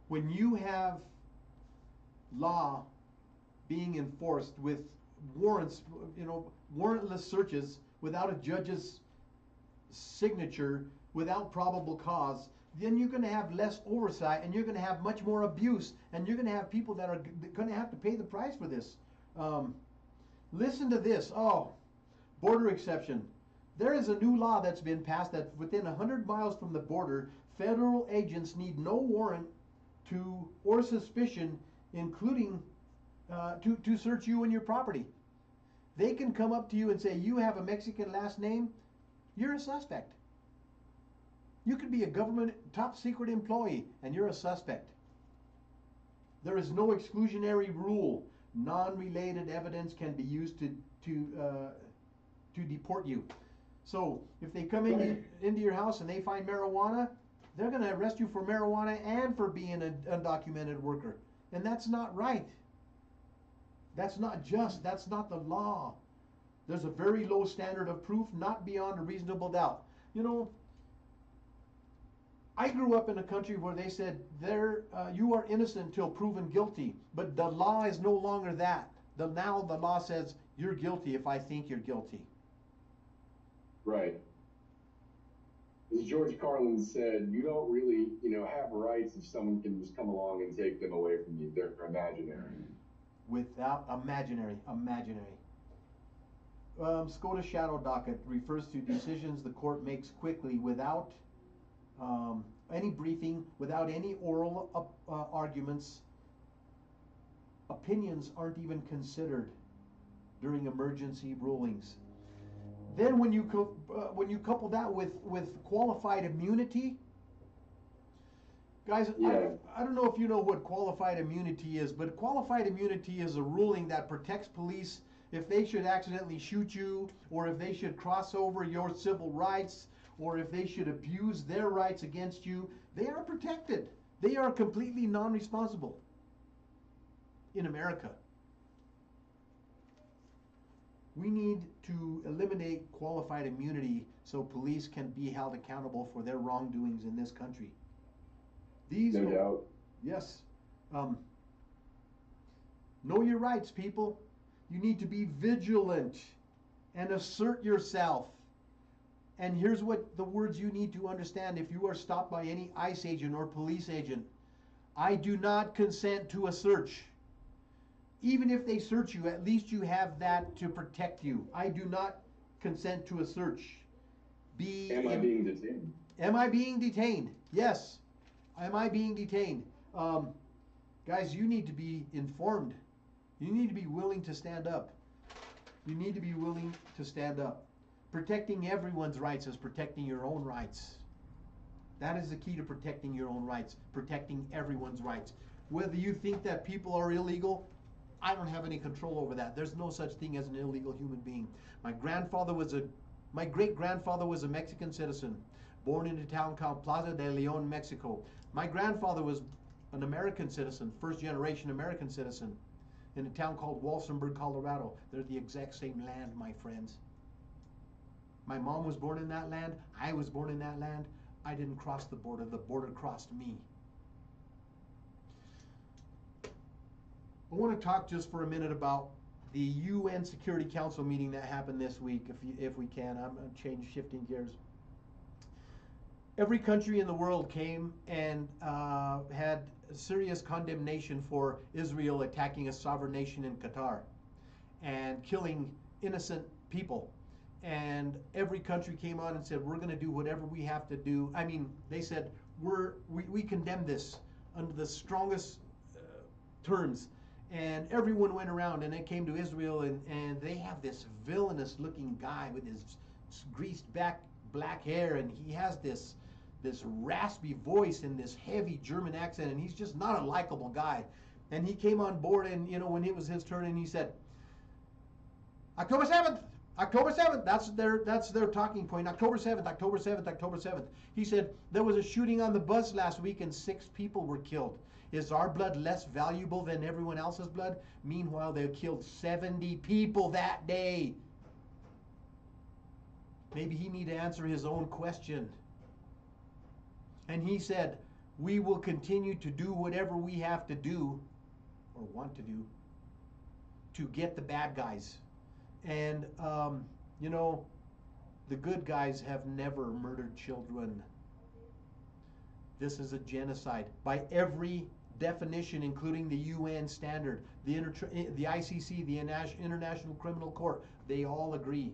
When you have law being enforced with warrants, warrantless searches without a judge's signature, without probable cause, then you're going to have less oversight, and you're going to have much more abuse, and you're going to have people that are going to have to pay the price for this. Listen to this. Oh, border exception. There is a new law that's been passed that within 100 miles from the border, federal agents need no warrant or suspicion, including to search you and your property. They can come up to you and say, you have a Mexican last name, you're a suspect. You could be a government top secret employee and you're a suspect. There is no exclusionary rule. Non-related evidence can be used to deport you. So if they come into your house and they find marijuana, they're going to arrest you for marijuana and for being an undocumented worker. And that's not right. That's not just. That's not the law. There's a very low standard of proof, not beyond a reasonable doubt. I grew up in a country where they said you are innocent until proven guilty, but the law is no longer that. Now the law says you're guilty if I think you're guilty. Right. As George Carlin said, you don't really, have rights if someone can just come along and take them away from you. They're imaginary. Without imaginary. SCOTUS shadow docket refers to decisions the court makes quickly without any briefing, without any oral arguments. Opinions aren't even considered during emergency rulings. Then when you couple that with qualified immunity, guys, yeah. I don't know if you know what qualified immunity is, but qualified immunity is a ruling that protects police if they should accidentally shoot you, or if they should cross over your civil rights, or if they should abuse their rights against you. They are protected. They are completely non-responsible in America. We need to eliminate qualified immunity so police can be held accountable for their wrongdoings in this country. No doubt. Yes. Know your rights, people. You need to be vigilant and assert yourself. And here's what the words you need to understand if you are stopped by any ICE agent or police agent. I do not consent to a search. Even if they search you, at least you have that to protect you. I do not consent to a search. Am I being detained? Am I being detained? Yes. Am I being detained? Guys, you need to be informed. You need to be willing to stand up. You need to be willing to stand up. Protecting everyone's rights is protecting your own rights. That is the key to protecting your own rights, protecting everyone's rights. Whether you think that people are illegal, I don't have any control over that. There's no such thing as an illegal human being. My great-grandfather was a Mexican citizen, born in a town called Plaza de Leon, Mexico. My grandfather was an American citizen, first-generation American citizen, in a town called Walsenburg, Colorado. They're the exact same land, my friends. My mom was born in that land. I was born in that land. I didn't cross the border crossed me. I want to talk just for a minute about the UN Security Council meeting that happened this week, if we can. I'm shifting gears. Every country in the world came and had serious condemnation for Israel attacking a sovereign nation in Qatar and killing innocent people. And every country came on and said, we're going to do whatever we have to do. I mean, they said, we condemn this under the strongest terms. And everyone went around, and it came to Israel, and they have this villainous looking guy with his greased back black hair, and he has this raspy voice and this heavy German accent, and he's just not a likable guy. And he came on board, and when it was his turn, and he said, October 7th, that's their talking point. October 7th, October 7th, October 7th. He said, there was a shooting on the bus last week and 6 people were killed. Is our blood less valuable than everyone else's blood? Meanwhile, they killed 70 people that day. Maybe he need to answer his own question. And he said, we will continue to do whatever we have to do, or want to do, to get the bad guys. And, the good guys have never murdered children. This is a genocide. By every definition, including the UN standard, the ICC, the International Criminal Court, they all agree.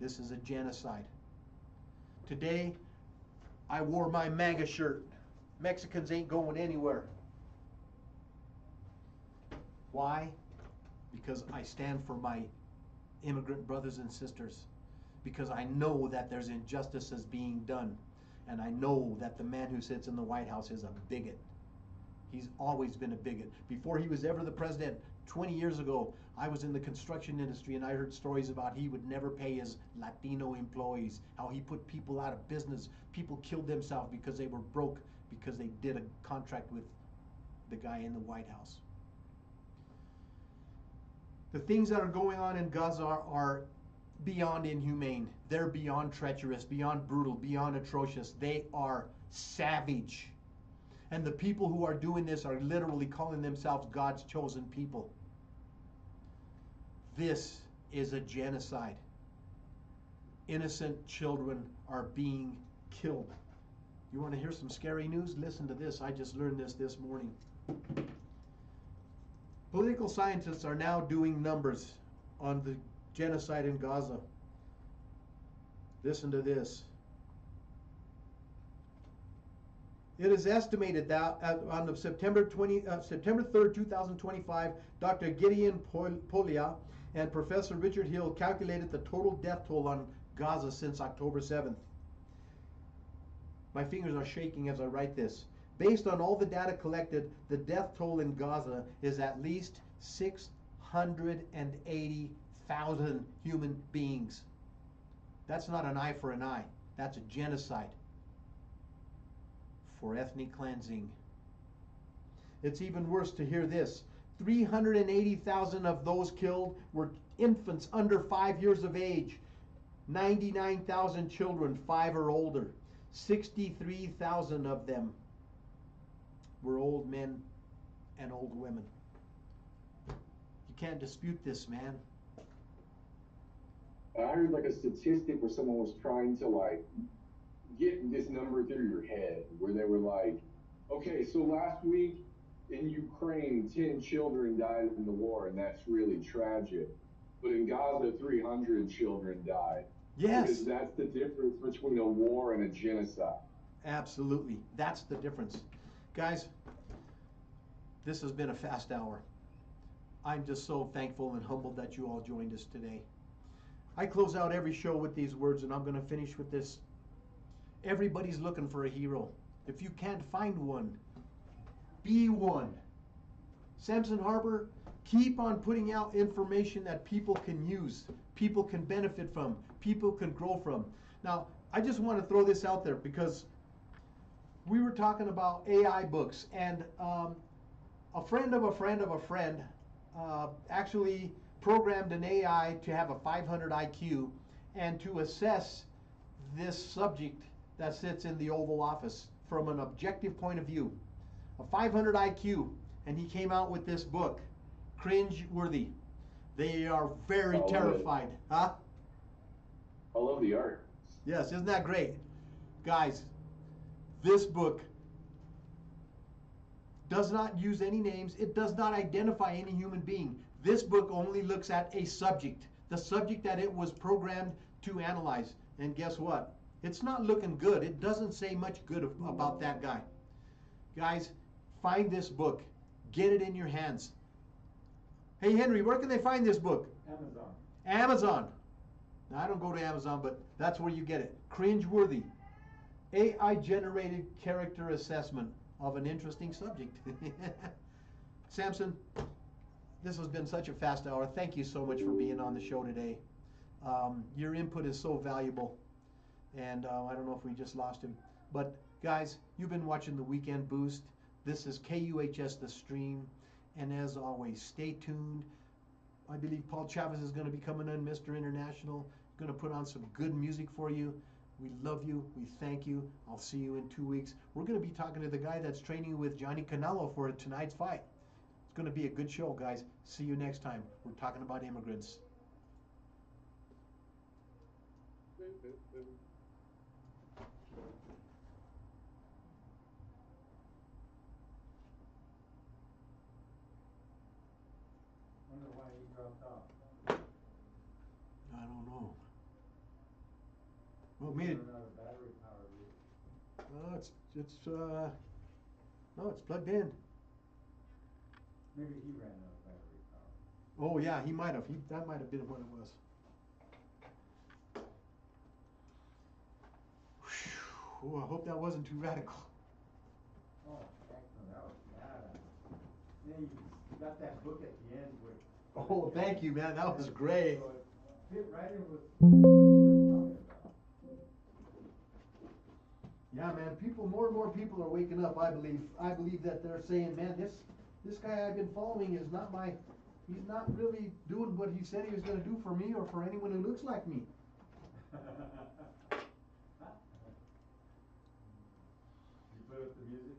This is a genocide. Today, I wore my MAGA shirt. Mexicans ain't going anywhere. Why? Because I stand for my immigrant brothers and sisters. Because I know that there's injustices being done. And I know that the man who sits in the White House is a bigot. He's always been a bigot. Before he was ever the president, 20 years ago, I was in the construction industry and I heard stories about he would never pay his Latino employees, how he put people out of business. People killed themselves because they were broke because they did a contract with the guy in the White House. The things that are going on in Gaza are beyond inhumane. They're beyond treacherous, beyond brutal, beyond atrocious. They are savage. And the people who are doing this are literally calling themselves God's chosen people. This is a genocide. Innocent children are being killed. You want to hear some scary news? Listen to this. I just learned this morning. Political scientists are now doing numbers on the genocide in Gaza. Listen to this. It is estimated that on the September 3rd, 2025, Dr. Gideon Polia and Professor Richard Hill calculated the total death toll on Gaza since October 7th. My fingers are shaking as I write this. Based on all the data collected, the death toll in Gaza is at least 680,000 human beings. That's not an eye for an eye. That's a genocide for ethnic cleansing. It's even worse to hear this. 380,000 of those killed were infants under 5 years of age. 99,000 children 5 or older. 63,000 of them were old men and old women. You can't dispute this, man. I heard like a statistic where someone was trying to get this number through your head, where they were like, okay, so last week in Ukraine, 10 children died in the war, and that's really tragic. But in Gaza, 300 children died because Yes, that's the difference between a war and a genocide. absolutely. That's the difference. Guys, this has been a fast hour. I'm just so thankful and humbled that you all joined us today. I close out every show with these words, and I'm going to finish with this. Everybody's looking for a hero. If you can't find one, be one. Samson Harbor, keep on putting out information that people can use, people can benefit from, people can grow from. Now, I just want to throw this out there because we were talking about AI books, and a friend of a friend of a friend actually programmed an AI to have a 500 IQ and to assess this subject that sits in the Oval Office from an objective point of view. A 500 IQ, and he came out with this book, Cringe Worthy. They are very terrified. Huh? I love the art. Yes, isn't that great? Guys, this book does not use any names. It does not identify any human being. This book only looks at a subject, the subject that it was programmed to analyze. And guess what? It's not looking good. It doesn't say much good about that guy. Guys, find this book. Get it in your hands. Hey, Henry, where can they find this book? Amazon. Amazon. Now, I don't go to Amazon, but that's where you get it. Cringeworthy. AI-generated character assessment of an interesting subject. Samson, this has been such a fast hour. Thank you so much for being on the show today. Your input is so valuable. And I don't know if we just lost him. But guys, you've been watching the Weekend Boost. This is KUHS The Stream. And as always, stay tuned. I believe Paul Chavez is going to be coming in, Mr. International. Going to put on some good music for you. We love you. We thank you. I'll see you in 2 weeks. We're going to be talking to the guy that's training with Johnny Canelo for tonight's fight. It's going to be a good show, guys. See you next time. We're talking about immigrants. Wonder why he dropped off. I don't know. Well, maybe. Run out of battery power. No, it's plugged in. Maybe he ran out of battery power. Oh yeah, he might have. That might have been what it was. Whew. Oh, I hope that wasn't too radical. Oh, heck no, that was bad. Then you got that book at the end where. Oh, thank you, man. That was great. So it fit right in with what you were talking about. Yeah, man. More and more people are waking up. I believe that they're saying, man, this guy I've been following is not he's not really doing what he said he was going to do for me or for anyone who looks like me. You put up the music?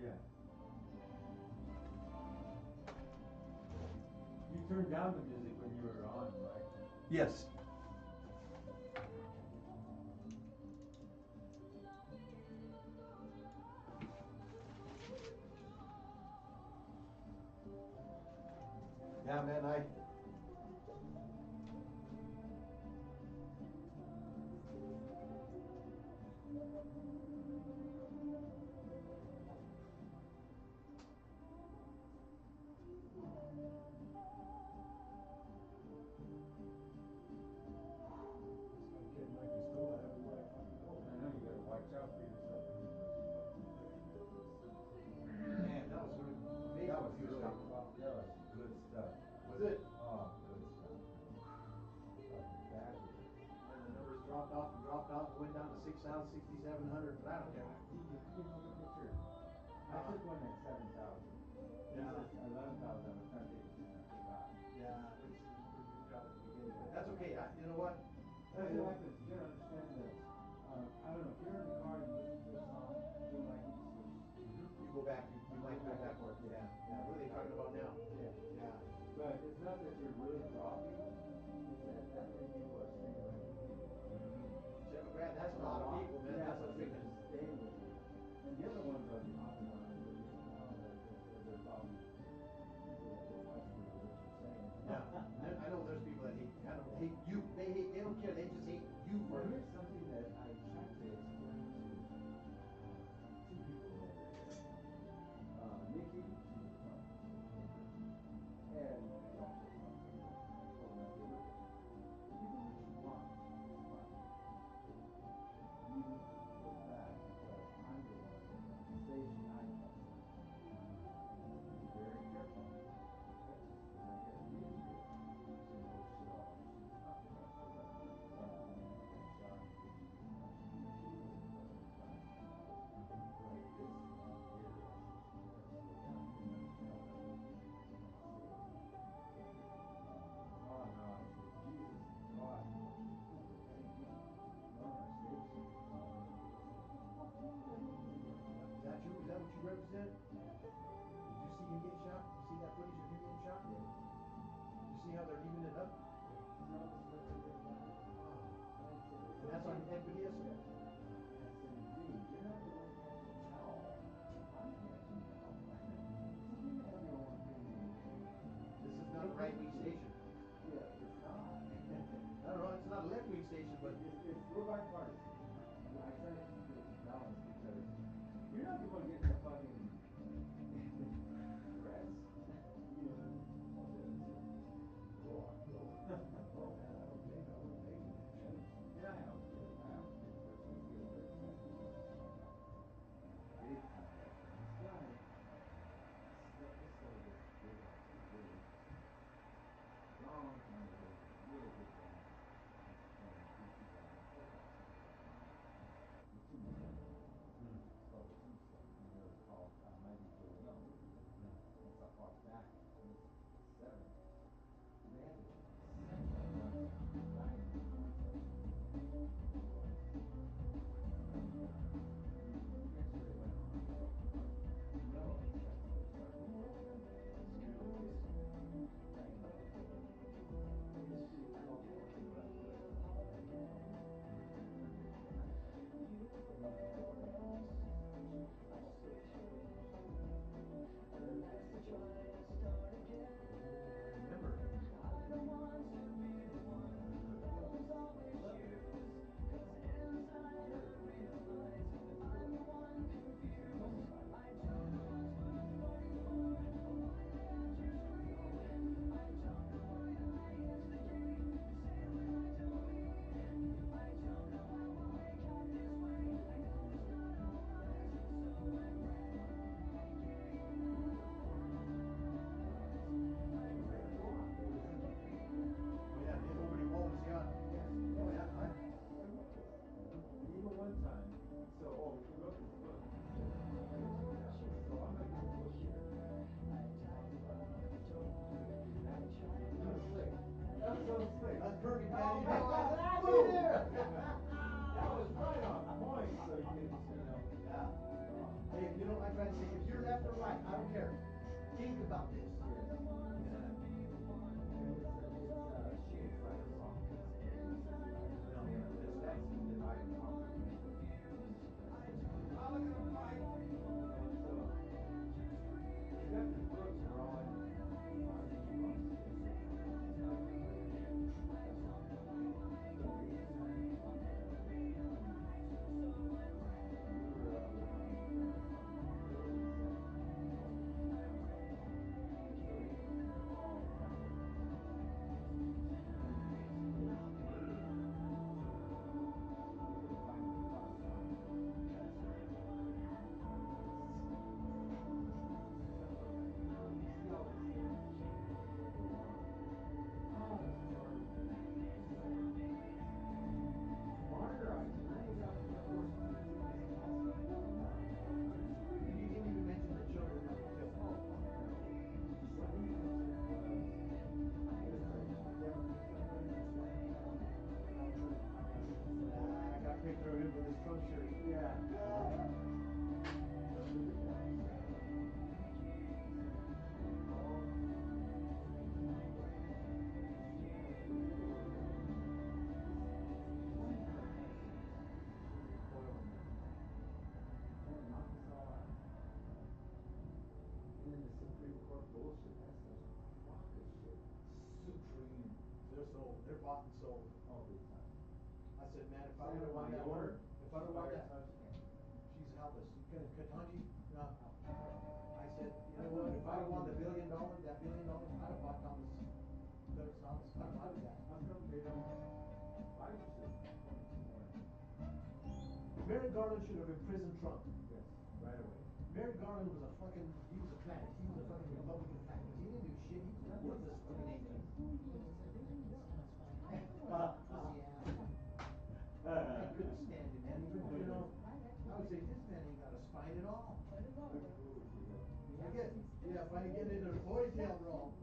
Yeah. You turned down the music when you were on, right? Yes. Yeah, man, I know you gotta watch out for yourself. Man, that was amazing. That was what he really, talking about. that was good stuff. Was it? Oh, good stuff. Fabulous. And the numbers dropped off and went down to 6,000, 6,700. But I don't care. You took a picture. I took one at 7,000. Yeah. It says 11,000. I was trying to take a picture. I forgot. Yeah, it's got at the beginning. But that's okay. You know what? That's what happens. You gotta understand that. I don't know, if you're in the car and you listen to a song, you like it, You go back. You might go back for it. Yeah. Yeah. What are they talking about now? yeah. Yeah. But it's not that you're really dropping, it's that many people are staying with you. $7 grand. That's a lot of people, man. Yeah, That's a but big. they're staying with you. And the other one kind of hate you. They don't care. They just hate you. Well, here's something that I tried to explain to two people the other day. Nikki, she's a punk. And she also punks. I told her, I said, look, you do what you want as punk. You need to go back because I'm the one at the station I come from. Be very careful. Okay? Because I guarantee you, she knows she's not the best. Because I've done it many times. I've shot and given you as much shooting as you've done in time. But this one here, I said, you gotta slow down because I'm telling you, I'm saying, take it from me. Oh no, I said, Jesus and God, who will hang me on our station? Is that you? Is that what you represent? Did you see him get shot? You see that footage of him getting shot? Yeah. You see how they're leaving it up? See all the stuff that they've done? Oh. And I said, it's And that's on okay. NPS? Yeah. And I said, dude, you're not the one catching hell. I'm catching hell. So you can have your own opinion and This is not a right wing station. yeah, it's not. I don't know. It's not a left wing station, but We're bipartisan. I try to keep it balanced because you're not the one getting the fucking press. You know, oh, this is raw. Oh man, I don't think I would make it. And I helped get press. Let's get a better press. Big time left. And this guy, this guy gets big on me, really interesting. Long time ago, he was a really good band. Used to play in Q2 band. Played about 25 years. The Tombstone. It's called the Tombstone. And they were called Mighty Joe Young. That's how far back in the 70s. And they had the second largest diamond concert in the world. And you guys heard it went on Broken Heart? No, that's where it started. It's relocated. Bang on the door. It's called the Orchid Restoration. And he had all sorts of stage shows. remember. Tell me about it. Go on. It was in the thing. Oh yeah, over the walls, yeah. Yeah. Oh yeah. I wrote this. And even one time, he wrote this book. He said, I'm going to check it out. So I'm going to give a book here. He talks about that. That was slick. That was so slick. That's perfect, Oh man. my God, that was there. That was right on point. So you can, Yeah. oh, Hey, you know, I try to say, if you're left or right, I don't care. Think about this. yes. And it's like a song. No, You know, that's the divide and conquer thing that Mr. President did. I'm not gonna fight. And so he's got this book where all I mean, he loves history. He's like a freaking nerd. That's what he is. So he reads and we were around from the early 70s. So he was there all bought and sold. Oh, big time. I said, man, if I Santa would have won that Mayor, woman, if I'd have won that, Touchdown. she's helpless. Katanji, no. I said, you know what, if I'd have won the $1 billion, that $1 billion, I'd have bought Thomas, Clarence Thomas, I'd have bought that. How come they don't fight you? Merrick Garland should have imprisoned Trump. Yes, right away. Merrick Garland was a fucking, he was a plant. He was a fucking Republican plant. He didn't do shit. He was a worthless fucking agent. I couldn't stand him, man. Even, you know, I would say this man ain't got a spine at all. Yeah, if I get it in a ponytail wrong. I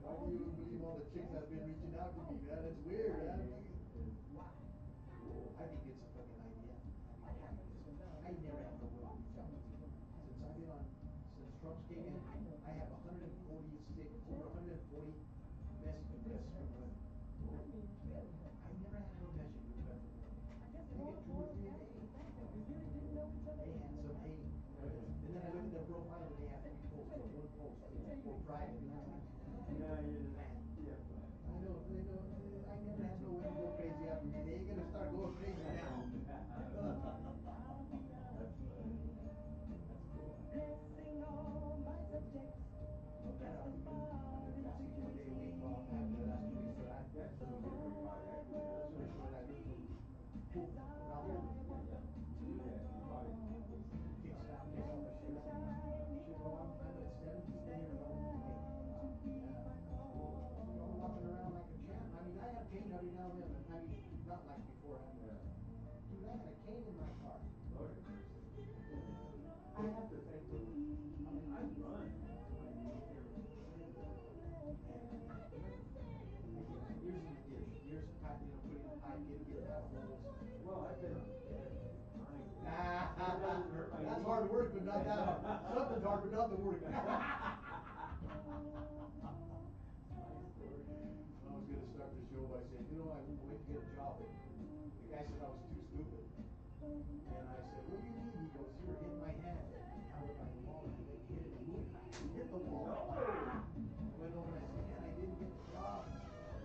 can't even believe all the chicks that have been reaching out to me, man. It's weird, man. I think it's a fucking idea. I never have no women reach out to me. Since I've been on, since Trump's came in, I have 146, over 140 message requests from women. I never had no message request from women. I get 2 or 3 a day. Hey, handsome, hey. And then I look at their profile and they have 3 posts or 1 post or private. And I'm like, Yeah, man. yeah. I know, I never had no women go crazy after me. They ain't gonna start going crazy now. That's funny. That's cool. Man, I've been fasting 1 day a week. Well, after the last 2 weeks, but I, That's so good for your body. I do that. that's what I do. Cool. Around Yeah, there. yeah. You do that, your body Kicks it out, takes all the shit out. Shit, well, I'm at 17 years old today. Yeah. So I'm walking around like a champ. I mean, I have pain every now and then, but I mean, not like before. Yeah. Dude, I had a cane in my car. Lord have mercy. I have to think though, I mean, I run my military training. Years in the ditch, years of pipe, you know, putting the pipe in, getting out holes. Well, I've been on bed crying. Ah, It doesn't hurt my that's knee. hard work, but not that hard. Something's hard, but not the work. My story. I was gonna start the show by saying, you know, I went to get a job, and the guy said I was too stupid. And I said, what do you mean? He goes, here, hit my hand. I held it by the wall, and I went and hit it, and it hit the wall. No. I went over and I said, man, I didn't get the job.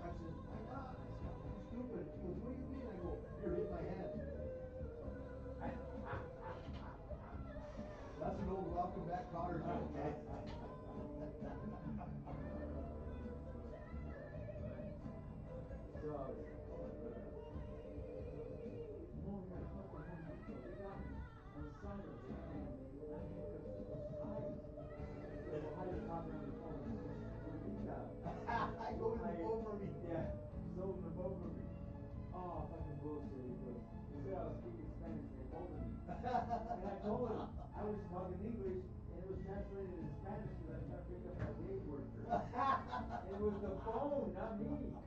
I said, why not? I said, I'm too stupid. He goes, what do you mean? I go, here, hit my hand. That's an old welcome back Cotter joke, eh? So, no, yeah, fucking Home Depot. They got me on silence and they let me hook up to those ties. So how you talk on the phone? I go to the phone for me. Yeah, sold the phone for me. Oh, fucking bullshit. He goes, he said I was speaking Spanish and they folded me. And I told him I was talking English and it was translated in Spanish because I was trying to pick up a gig worker. It was the phone, not me.